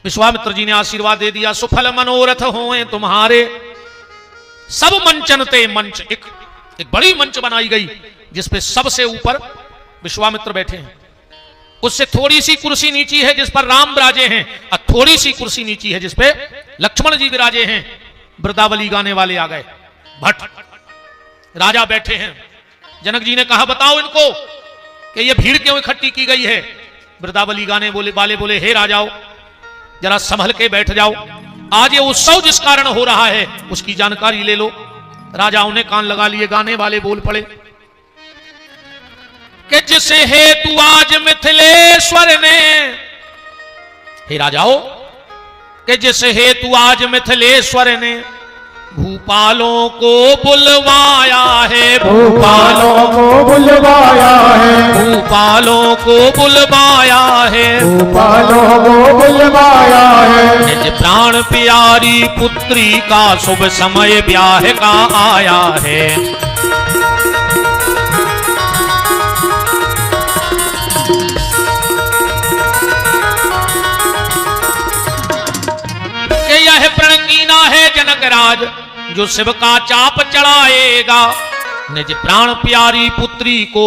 विश्वामित्र जी ने आशीर्वाद दे दिया, सुफल मनोरथ होए तुम्हारे सब मंचनते। मंच एक बड़ी मंच बनाई गई जिसपे सबसे ऊपर विश्वामित्र बैठे हैं, उससे थोड़ी सी कुर्सी नीची है जिस पर राम विराजे हैं, और थोड़ी सी कुर्सी नीची है जिस पे लक्ष्मण जी विराजे हैं। वृंदावली गाने वाले आ गए, भट्ट राजा बैठे हैं। जनक जी ने कहा बताओ इनको कि ये भीड़ क्यों इकट्ठी की गई है? वृंदावली गाने वाले बोले हे राजाओ जरा संभल के बैठ जाओ, आज ये उत्सव जिस कारण हो रहा है उसकी जानकारी ले लो। राजाओं ने कान लगा लिए, गाने वाले बोल पड़े कि जिसे हेतु आज मिथिलेश्वर ने, हे राजाओ कि जिसे हेतु आज मिथिलेश्वर ने भूपालों को बुलवाया है, भूपालों को बुलवाया है, भूपालों को बुलवाया है, भूपालों को बुलवाया है। निज प्राण प्यारी पुत्री का शुभ समय ब्याह का आया है। कि यह प्रणकीना है जनक राज जो शिव का चाप चढ़ाएगा, निज प्राण प्यारी पुत्री को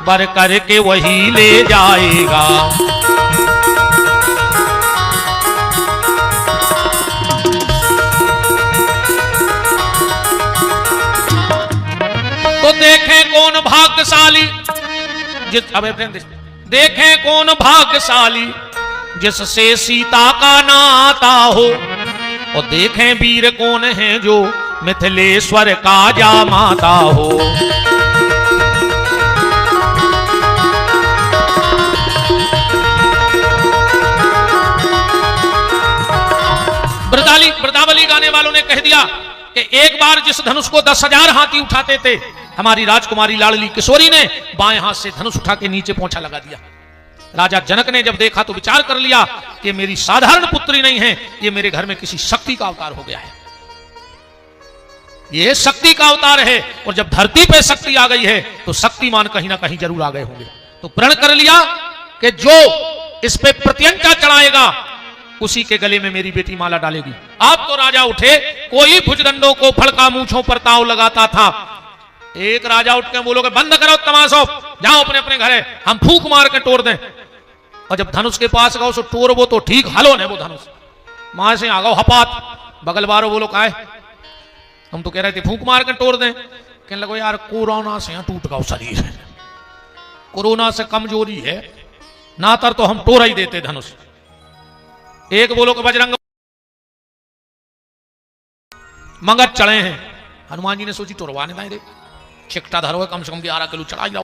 बर करके वही ले जाएगा। तो देखें कौन भाग्यशाली देखें कौन भाग्यशाली जिससे सीता का नाता हो, और देखें वीर कौन है जो मिथिलेश्वर का जामाता हो। वृंदावली गाने वालों ने कह दिया कि एक बार जिस धनुष को 10,000 हाथी उठाते थे, हमारी राजकुमारी लाडली किशोरी ने बाएं हाथ से धनुष उठा के नीचे पोंछा लगा दिया। राजा जनक ने जब देखा तो विचार कर लिया कि मेरी साधारण पुत्री नहीं है, ये मेरे घर में किसी शक्ति का अवतार हो गया है, ये शक्ति का अवतार है। और जब धरती पे शक्ति आ गई है तो शक्तिमान कहीं ना कहीं जरूर आ गए होंगे। तो प्रण कर लिया कि जो इस पे प्रत्यंचा चढ़ाएगा उसी के गले में मेरी बेटी माला डालेगी। आप तो राजा उठे, कोई भुजदंडों को फड़का मूछों पर ताव लगाता था। एक राजा उठ के बोलोगे बंद करो तमाशो, जाओ अपने अपने घरे, हम फूंक मार के तोड़ दें। और जब धनुष के पास गओ सो टोर वो तो ठीक हलो ने वो धनुष मां से आ गओ हपात। बगल बारो बोलो का है, हम तो कह रहे थे फूंक मार के तोड़ दें। कहने लगो यार कोरोना से टूट गओ शरीर, कोरोना से कमजोरी है, नातर तो हम तोड़ ही देते धनुष। एक बोलो कि बजरंग मंगत चढ़े हैं, हनुमान जी ने सोची तोड़वाने दाए दे, छिकटा धरो कम से कम 11 किलो चढ़ा जाओ।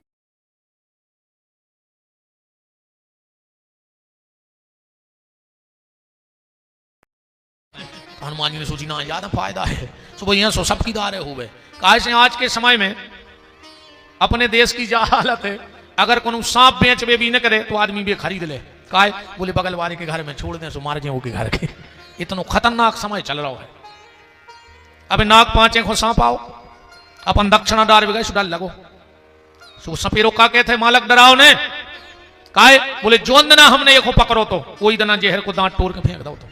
हनुमान जी ने सोची ना ज्यादा फायदा है, सुबह यहां सो सबकी दारे हुए। काहे से आज के समय में अपने देश की जा हालत है, अगर कोनो सांप बेच भी न करे तो आदमी भी खरीद ले। काहे बोले बगल वाले के घर में छोड़ दें सो मार जाए के घर के। इतना खतरनाक समय चल रहा है। अब नाक पांचे को सांप आओ, अपन दक्षिणा डार भी गए सो डर लगो। सो सपेरो का कहते मालक डराओ ने, काहे बोले जो दना हमने एक पकड़ो तो कोई दना जहर को दांत तोड़ के फेंक दो तो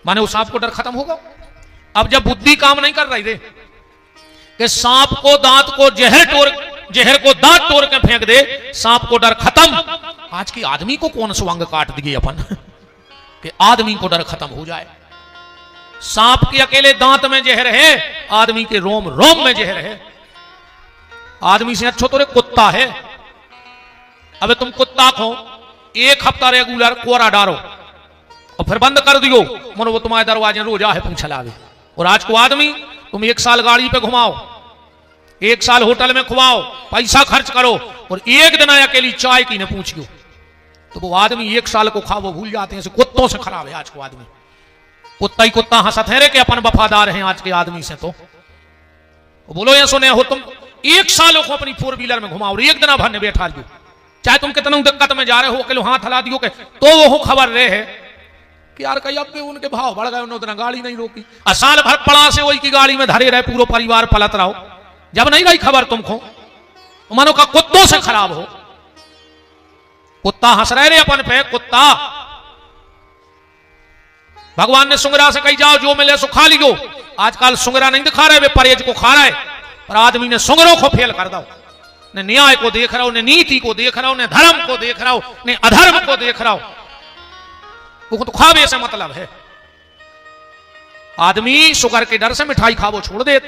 माने उस सांप को डर खत्म होगा। अब जब बुद्धि काम नहीं कर रही थी कि सांप को दांत को जहर को दांत तोड़ के फेंक दे, सांप को डर खत्म। आज की आदमी को कौन स्वांग काट दिए अपन कि आदमी को डर खत्म हो जाए। सांप के अकेले दांत में जहर है, आदमी के रोम रोम में जहर है। आदमी से अच्छा तो कुत्ता है। अब तुम कुत्ता को 1 हफ्ता रेगुलर कोरा डारो और फिर बंद कर दियो, मनो वो तुम्हारे दरवाजे रोज आए पूछ लावे। और आज को आदमी तुम 1 साल गाड़ी पे घुमाओ, 1 साल होटल में खुआओ, पैसा खर्च करो और एक दिन अकेली चाय की ने पूछियो तो वो आदमी 1 साल को खाओ भूल जाते हैं। कुत्तों से खराब है आज को आदमी। कुत्ता ही कुत्ता हंसत है रे कि अपन वफादार हैं आज के आदमी से। तो बोलो ये सुने हो तुम 1 साल को अपनी 4 व्हीलर में घुमाओ, 1 दिन भर ने बैठा दियो, चाहे तुम कितना दिक्कत में जा रहे हो, अकेले हाथ हला दियो के तो वो खबर रहे है कि यार कहीं अब उनके भाव बढ़ गए, उन्होंने गाड़ी नहीं रोकी। साल भर पड़ा से वही की गाड़ी में धरे रहे, पूरा परिवार पलट रहो, जब नहीं रही खबर तुमको मानो का कुत्तों से खराब हो। कुत्ता हंस रहे रे अपन पे, कुत्ता। भगवान ने सुंगरा से कही जाओ जो मिले सो खा लियो। आजकल सुंगरा नहीं दिखा रहे, वे परहेज को खा रहे, पर आदमी ने सुंगरों को फेल कर दो। ने न्याय को देख रहा हो, ने नीति को देख रहा हो, ने धर्म को देख रहा हो, ने अधर्म को देख रहा हो। वो तो खावे से मतलब है। आदमी शुगर के डर से मिठाई खावो छोड़ दे,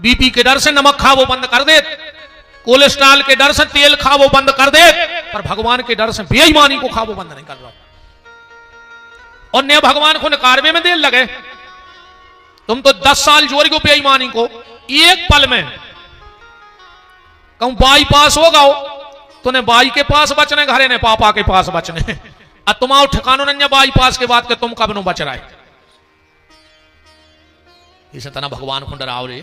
बीपी के डर से नमक खावो बंद कर दे, कोलेस्ट्रॉल के डर से तेल खावो बंद कर दे, पर भगवान के डर से बेईमानी को खावो बंद नहीं कर रहा। और ने भगवान को नकारवे में देर लगे। तुम तो 10 साल जोरी को बेईमानी को, एक पल में कहूं बाईपास होगा तो ने बाई के पास बचने, घरे ने पापा के पास बचने। अब तुम आओ ठिकानो नहीं बाईपास के बाद के तुम कब नो बच रहे। इसे तना भगवान को डराओ रे।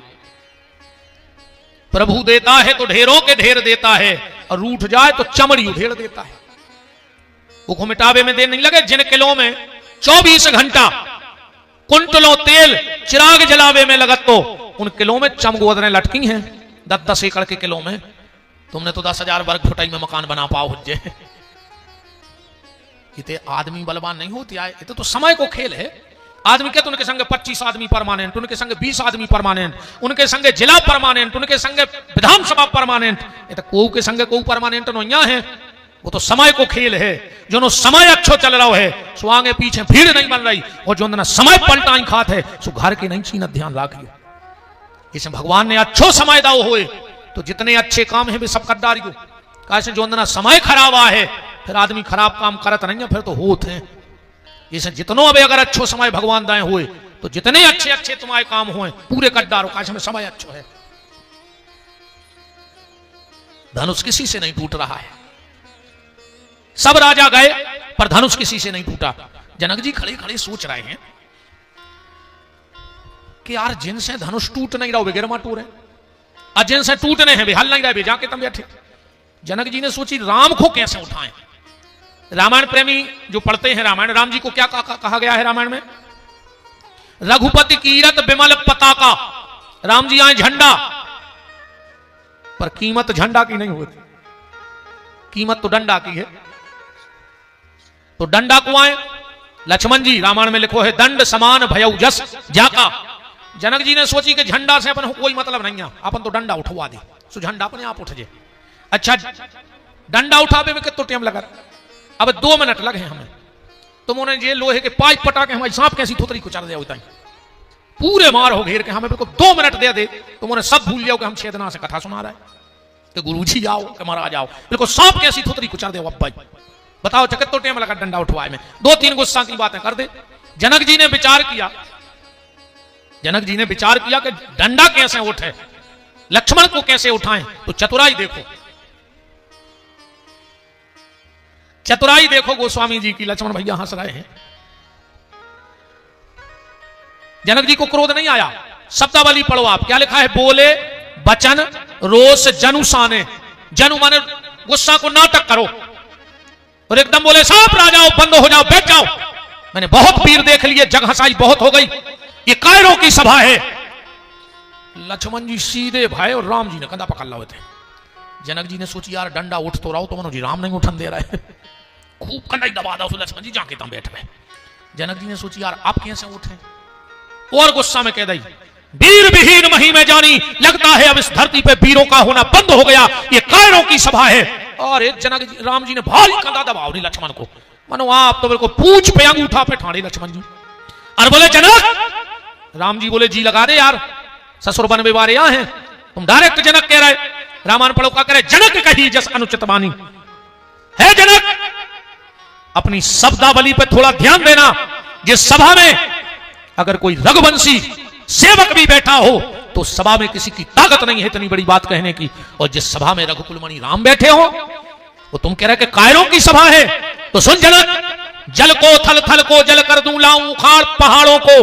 प्रभु देता है तो ढेरों के ढेर देता है, और रूठ जाए तो चमड़ी उधेड़ देता है। वो मिटावे में देर नहीं लगे। जिन किलो में 24 घंटा कुंटलों तेल चिराग जलावे में लगत तो उन किलो में चमगोदरें लटकी हैं 10-10 एकड़ के किलो में। तुमने तो 10,000 वर्ग फुटाई में मकान बना पाओ हुज्जे। इतने आदमी बलवान नहीं होते आए, इतने तो समय को खेल है। आदमी क्या, उनके संगे 25 आदमी परमानेंट, उनके संगे 20 आदमी परमानेंट, उनके संगे जिला परमानेंट, उनके संगे विधानसभा परमानेंट। ये तो को के संगे को परमानेंट नोइया है। वो तो समय को खेल है। जो नो समय अच्छो चल रहा है सो आगे पीछे भीड़ नहीं बन रही, और जो ना समय पलटाई खात है सो घर के नहीं छीना। ध्यान रखिए, इसे भगवान ने अच्छो समय दाओ होए तो जितने अच्छे काम है वे सब कर डारियो। कैसे जो ना समय खराब है फिर आदमी खराब काम करत नहीं है, फिर तो होते हैं। जैसे जितनों अब अगर अच्छो समय भगवान दाए हुए तो जितने अच्छे अच्छे तुम्हारे काम हुए पूरे कर डारो। कैसे में समय अच्छो है। धनुष किसी से नहीं टूट रहा है। सब राजा गए पर धनुष किसी से नहीं टूटा। जनक जी खड़े खड़े सोच रहे हैं कि यार जिनसे धनुष टूट नहीं रहा वे गिरमा टूर है, और जिनसे टूटने हैं वे हल नहीं रहे, जाके तुम बैठे। जनक जी ने सोची राम को कैसे उठाएं। रामायण प्रेमी जो पढ़ते हैं रामायण, राम जी को क्या कहा गया है रामायण में? रघुपति कीरत बिमल पताका। राम जी आए झंडा, पर कीमत झंडा की नहीं होती, कीमत तो डंडा की है। तो डंडा को आए लक्ष्मण जी, रामायण में लिखो है दंड समान भयउ जस जाका। जनक जी ने सोची कि झंडा से अपन कोई मतलब नहीं है, अपन तो डंडा उठवा दे, सो झंडा अपने आप उठ जाए। अच्छा डंडा उठावे में कितना टाइम लगा, अब 2 मिनट लगे हमें, तुम उन्हें ये लोहे के पाइप पटा के हमारी सांप कैसी थोतरी को चढ़ दिया होता है, पूरे मार हो घेर के हमें बिल्कुल 2 मिनट दे दे, तुम उन्हें सब भूल जाओ कि हम छेदना से कथा सुना रहे हैं, कि गुरुजी आओ कि महाराज आओ, बिल्कुल सांप कैसी थोतरी को चढ़ दे। अब भाई बताओ चकत तो टाइम लगा डंडा उठवाए में, 2-3 गुस्सा की बातें कर दे। जनक जी ने विचार किया, जनक जी ने विचार किया कि डंडा कैसे उठे, लक्ष्मण को कैसे उठाएं, तो चतुराई देखो, चतुराई देखो गोस्वामी जी की। लक्ष्मण भैया हंस रहे हैं। जनक जी को क्रोध नहीं आया, शब्दावली पढ़ो आप, क्या लिखा है, बोले बचन रोष जनु साने, जनु माने गुस्सा को नाटक करो, और एकदम बोले सांप राजाओ बंद हो जाओ बैठ जाओ, मैंने बहुत वीर देख लिए, जग हंसाई बहुत हो गई, ये कायरों की सभा है। लक्ष्मण जी सीधे भाई और राम जी ने कंधा पकड़ लाए थे। जनक जी ने सोची यार डंडा उठ तो रहा हो, तो मनो जी राम नहीं उठन दे रहा है, खूब कंधा दबा दो, लक्ष्मण जी जाके तुम बैठ गए। जनक जी ने सोची यार आप कैसे उठे, और गुस्सा में कह दी, वीर विहीन मही में जानी, लगता है अब इस धरती पे वीरों का होना बंद हो गया, ये कायरों की सभा है। और एक जनक जी राम जी ने भारी कंधा दबाओ नहीं लक्ष्मण को, मनो आप तो बिल्कुल पूछ पे अंगूठा पे ठाड़े लक्ष्मण जी, और बोले जनक, राम जी बोले जी लगा दे यार, ससुर बन विवारे यहाँ हैं, तुम डायरेक्ट जनक कह रहे, रामायण पढ़ो का करे, जनक कही जस अनुचित बानी है। जनक अपनी शब्दावली पे थोड़ा ध्यान देना, जिस सभा में अगर कोई रघुवंशी सेवक भी बैठा हो तो सभा में किसी की ताकत नहीं है इतनी बड़ी बात कहने की, और जिस सभा में रघुकुलमणि राम बैठे हो वो तुम कह रहे कि कायरों की सभा है, तो सुन जनक, जल को थल थल को जल कर दूं, लाऊं उखाड़ पहाड़ों को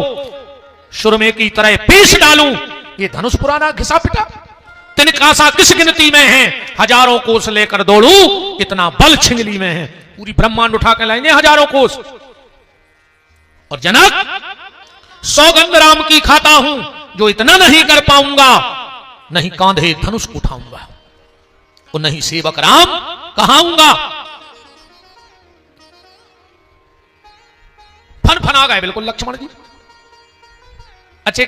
सुरमे की तरह पीस डालूं, ये धनुष पुराना घिसा पिटा, तिनका सा किस गिनती में है, हजारों कोस लेकर दौड़ू, इतना बल छिंगली में है, पूरी ब्रह्मांड उठा के लाएंगे हजारों कोस। और जनक सौगंध राम की खाता हूं, जो इतना नहीं कर पाऊंगा, नहीं कांधे धनुष को उठाऊंगा, और नहीं सेवक राम कहाऊंगा। फन आ गए बिल्कुल लक्ष्मण जी। अच्छे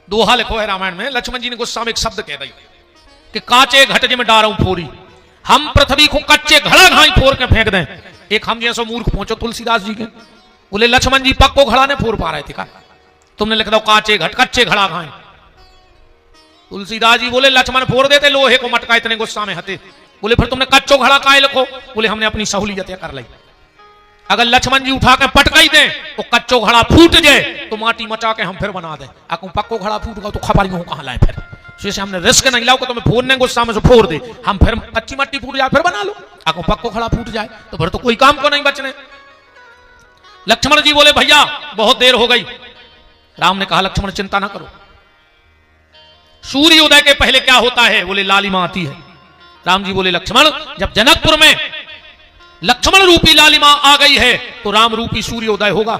दोहा लिखो है रामायण में, लक्ष्मण जी ने गुस्सा में एक शब्द कह दी कि काचे घट जिम डारूं फोरी, हम पृथ्वी को कच्चे घड़ा घाई फोर के फेंक दें। एक हम जैसे मूर्ख पहुंचो तुलसीदास जी के, बोले लक्ष्मण जी पक्को घड़ा ने फोर पा रहे थे का, तुमने लिख दो काचे घट कच्चे घड़ा घाए। तुलसीदास जी बोले लक्ष्मण फोड़ देते लोहे को मटका, इतने गुस्सा में हते। बोले फिर तुमने कच्चो घड़ा काहे लिखो, बोले हमने अपनी सहूलियत कर ली, अगर लक्ष्मण जी उठा के पटकाई दे तो कच्चो घड़ा फूट जाए तो माटी मचा के हम फिर बना दे, अको पक्को घड़ा फूट गया तो खबर नहीं हो कहां लाए, फिर जैसे हमने रिस्क नहीं लाओ कि तुम्हें फोड़ने गुस्सा में से फोड़ दे, हम फिर कच्ची मट्टी फूट जाए फिर बना लो, अको पक्को घड़ा फूट जाए तो फिर तो कोई काम को नहीं बचने। लक्ष्मण जी बोले भैया बहुत देर हो गई। राम ने कहा लक्ष्मण चिंता ना करो, सूर्य उदय के पहले क्या होता है, बोले लालिमा आती है। राम जी बोले लक्ष्मण जब जनकपुर में लक्ष्मण रूपी लालिमा आ गई है तो राम रूपी सूर्य उदय होगा।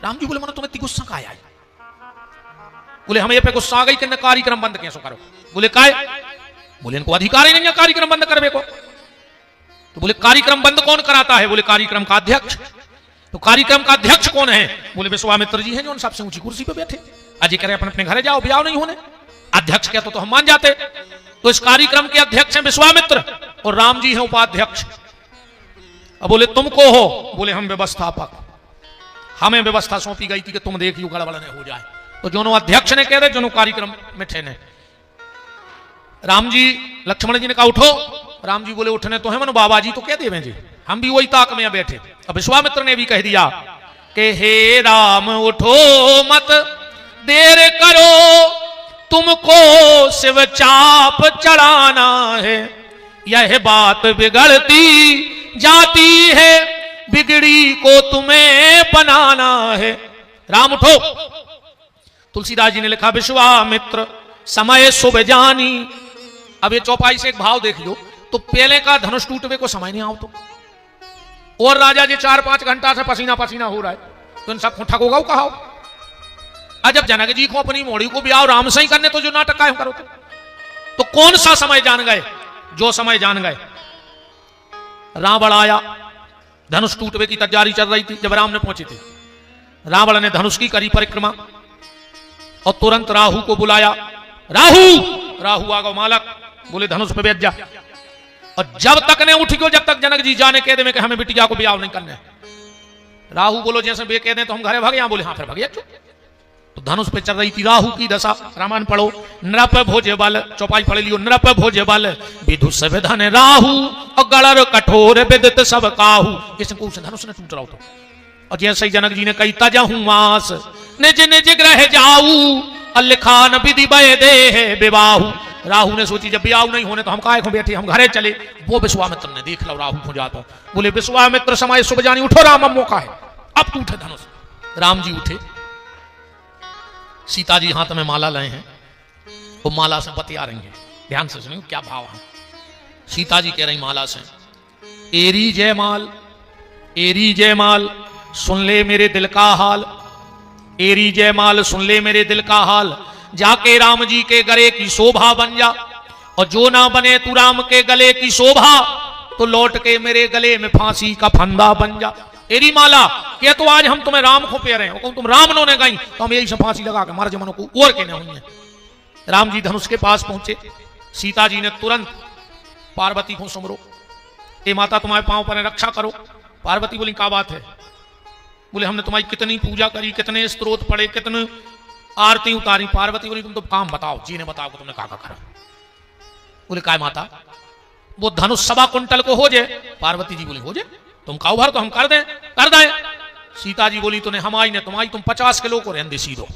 राम जी बोले मनो तुम्हें गुस्सा का आया, बोले हमें पे गुस्सा आ गई कि कार्यक्रम बंद कैसे करो, बोले काय, बोले इनको अधिकार ही नहीं है कार्यक्रम बंद करने को, तो बोले कार्यक्रम बंद कौन कराता है, बोले कार्यक्रम का अध्यक्ष। तो कार्यक्रम का अध्यक्ष कौन है, बोले विश्वामित्र जी हैं जो सबसे ऊंची कुर्सी पे बैठे, अजय कह रहे अपने अपने घर जाओ ब्याह नहीं होने, अध्यक्ष कहते तो हम मान जाते। तो इस कार्यक्रम के अध्यक्ष हैं विश्वामित्र और राम जी हैं उपाध्यक्ष। अब बोले तुम को हो, बोले हम व्यवस्थापक, हमें व्यवस्था सौंपी गई थी कि तुम देखियो गड़बड़ न हो जाए, तो दोनों अध्यक्ष ने कह रहे दोनों कार्यक्रम में ठहने। राम जी लक्ष्मण जी ने कहा उठो, राम जी बोले उठने तो है मनो बाबा जी तो कह देवे जी, हम भी वही ताक में बैठे। अब विश्वामित्र ने भी कह दिया कि हे राम उठो मत देर करो, तुमको शिव चाप चढ़ाना है, यह बात बिगड़ती जाती है, बिगड़ी को तुम्हें बनाना है। राम उठो। तुलसीदास जी ने लिखा विश्वामित्र समय शुभ जानी। अब ये चौपाई से एक भाव देख लो, तो पहले का धनुष टूटवे को समय नहीं आओ तो, और राजा जी 4-5 घंटा से पसीना पसीना हो रहा है, तो इन सब को ठगोगा कहा। जब जनक जी को अपनी मोड़ी को ब्याह राम से ही करने तो जो नाटक काहे करो, तो कौन सा समय जान गए, जो समय जान गए। रावण आया, धनुष टूटवे की तैयारी चल रही थी, जब राम ने पहुंची थी रावण ने धनुष की करी परिक्रमा और तुरंत राहु को बुलाया। राहु राहु आगो मालक, बोले धनुष पे बैठ जा। और जब तक ने उठ गयो, जब तक जनक जी जाने कह दे में कि हमें बिटिया को ब्याह नहीं करना है। राहु बोलो जैसे बे कह दे तो हम घरे भागे, यहां बोले हाँ फिर भागे। तो धनुष पे चल रही थी राहु की दशा। रामायण पढ़ो, नृप भोज बल, चौपाई पढ़ लियो, नृप भोज बल विदुष विधन राहु और गणर कठोर विदित सब काहू। जैसे कुछ धनुष ने टूट रहा हो तो, और जैसे ही जनक जी ने कही तजहू मास निज निज ग्रह जाऊ अलिखान विधि बय दे विवाहु। राहु ने सोची जब ब्याह नहीं होने तो हम काहे को बैठे, हम घरे चले। वो विश्वामित्र ने देख लो राहु हो जाता, बोले विश्वामित्र समय शुभ जानी, उठो राम अब मौका है। अब टूटे धनुष। राम जी उठे, सीता जी हाथ में माला लाए हैं, वो माला से बतिया रही हैं। ध्यान से सुनिए क्या भाव है। सीता जी कह रही माला से, एरी जयमाल, एरी जयमाल सुन ले मेरे दिल का हाल, एरी जयमाल सुन ले मेरे दिल का हाल, जाके राम जी के गले की शोभा बन जा, और जो ना बने तू राम के गले की शोभा तो लौट के मेरे गले में फांसी का फंदा बन जा। एरी माला क्या तो आज हम तुम्हें राम को पे रहे हो, तुम राम नो ने गई तो हम यही से फांसी लगा के मारे जमानों को और के हुई है। राम जी धनुष के पास पहुंचे, सीता जी ने तुरंत पार्वती को सुमरो, ए माता तुम्हारे पांव पर रक्षा करो। पार्वती बोली क्या बात है? बोले हमने तुम्हारी कितनी पूजा करी, कितने स्तोत्र पढ़े, कितने आरती उतारी। पार्वती बोली तुम तो काम बताओ, जी ने बताओ तुमने का करा। बोले काय माता, वो धनुष 1.25 कुंटल को हो जाए। पार्वती जी बोली हो जाए, तुम खाओ भर तो हम कर दें, कर दें। सीता जी बोली तूने हमारी ने तुम्हारी, तुम 50 किलो को रहने सीधो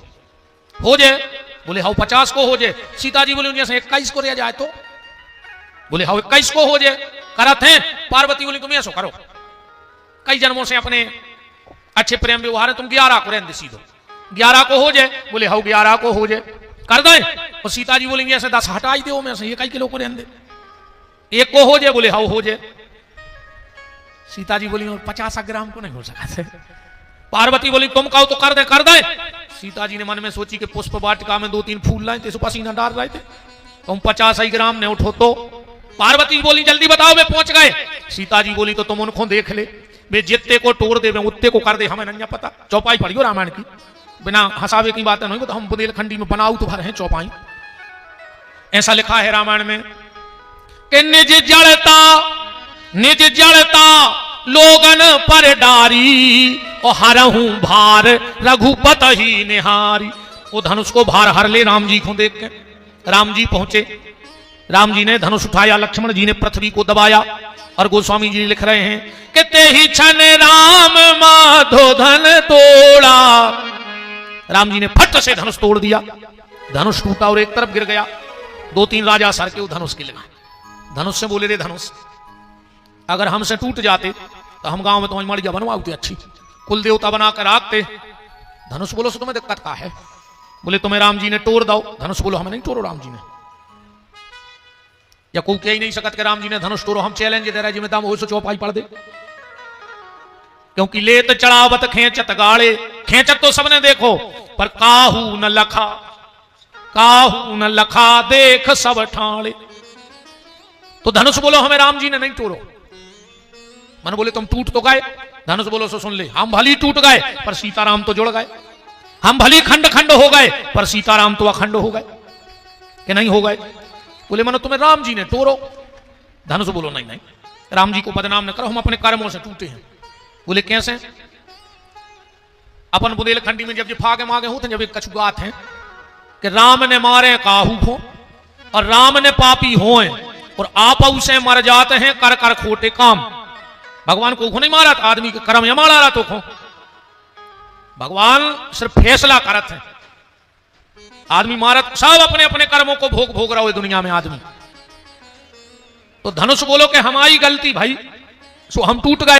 हो जाए। बोले हाँ 50 को हो जाए। सीता जी बोली जैसे 21 को रह जाए तो, बोले हाँ 21 को हो जाए, करत हैं। पार्वती बोली तुम ऐसा करो, कई जन्मों से अपने अच्छे प्रेम व्यवहार है, तुम 11 को रहने सीधो, 11 को हो जाए। बोले हाँ 11 को हो जाए, कर दे। और सीता जी बोलेंगे ऐसे 10 हटाई दो में से, 1 किलो को रहने दे, 1 को हो जाए। बोले हाँ हो जाए। सीता जी बोली 50 ग्राम को नहीं हो सका। पार्वती बोली तुम कहो तो कर दे, कर दे। सीता जी ने मन में सोची कि पुष्प वाटिका में 2-3 फूल लाए थे, पसीना डाल रहे थे, तुम 50 ग्राम ने उठो तो। पार्वती बोली जल्दी बताओ, वे पहुंच गए। सीता जी बोली तो तुम उनको देख ले, वे जितने को तोड़ दे उत्ते को कर दे, हमें नहीं पता। चौपाई पढ़ियो रामायण की, बिना हंसावे की बातें नहीं, तो हम बुंदेलखंडी में बनाऊ तो भर हैं चौपाई। ऐसा लिखा है रामायण में कि निज जड़ता लोगन पर डारी और हरहूं भार रघुपत ही निहारी। वो धनुष को भार हर ले राम जी को देख के। राम जी पहुंचे, राम जी ने धनुष उठाया, लक्ष्मण जी ने पृथ्वी को दबाया। और गोस्वामी जी लिख रहे हैं कि ते ही छन राम माधो धन तोड़ा। राम जी ने फट से धनुष तोड़ दिया, धनुष टूटा और एक तरफ गिर गया। 2-3 राजा सर के धनुष के लगा। धनुष से बोले रे धनुष, अगर हमसे टूट जाते तो हम गांव में तुम्हारी मड़िया बनवाते, अच्छी कुल देवता बनाकर रखते। धनुष बोलो सो तुम्हें दिक्कत का है? बोले तुम्हें राम जी ने तोड़ दो। धनुष बोलो हमें नहीं तोड़ो राम जी ने, या कोई कह ही नहीं सकत कि राम जी ने धनुष तोड़ो। हम चैलेंज दे रहे जिम्मेदार हो सो चौपाई पढ़ दे, क्योंकि लेत चढ़ावत खेचत गाड़े। खेचत तो सबने देखो, पर काहू न लखा, काहू न लखा देख सब ठाणे। तो धनुष बोलो हमें राम जी ने नहीं तोड़ो। मन बोले तुम टूट तो गए। धनुष बोलो सो सुन ले, हम भली टूट गए पर सीताराम तो जुड़ गए, हम भली खंड खंड हो गए पर सीताराम तो अखंड हो गए, कि नहीं हो गए? बोले मनो तुम्हें राम जी ने तोड़ो। धनुष बोलो नहीं नहीं, राम जी को बदनाम न करो, हम अपने कर्मों से टूटे हैं। बोले कैसे? अपन बुंदेलखंडी में जब ये फागे मागे होते, जब एक कछुआत है कि राम ने मारे काहू को और राम ने पापी होए और आप उसे मर जाते हैं कर कर खोटे काम। भगवान को नहीं मारा था, आदमी के कर्म या मारा रहा तो खो। भगवान सिर्फ फैसला करत है, आदमी मारत सब अपने अपने कर्मों को भोग रहा हो दुनिया में आदमी। तो धनुष बोलो कि हमारी गलती भाई, सो हम टूट गए।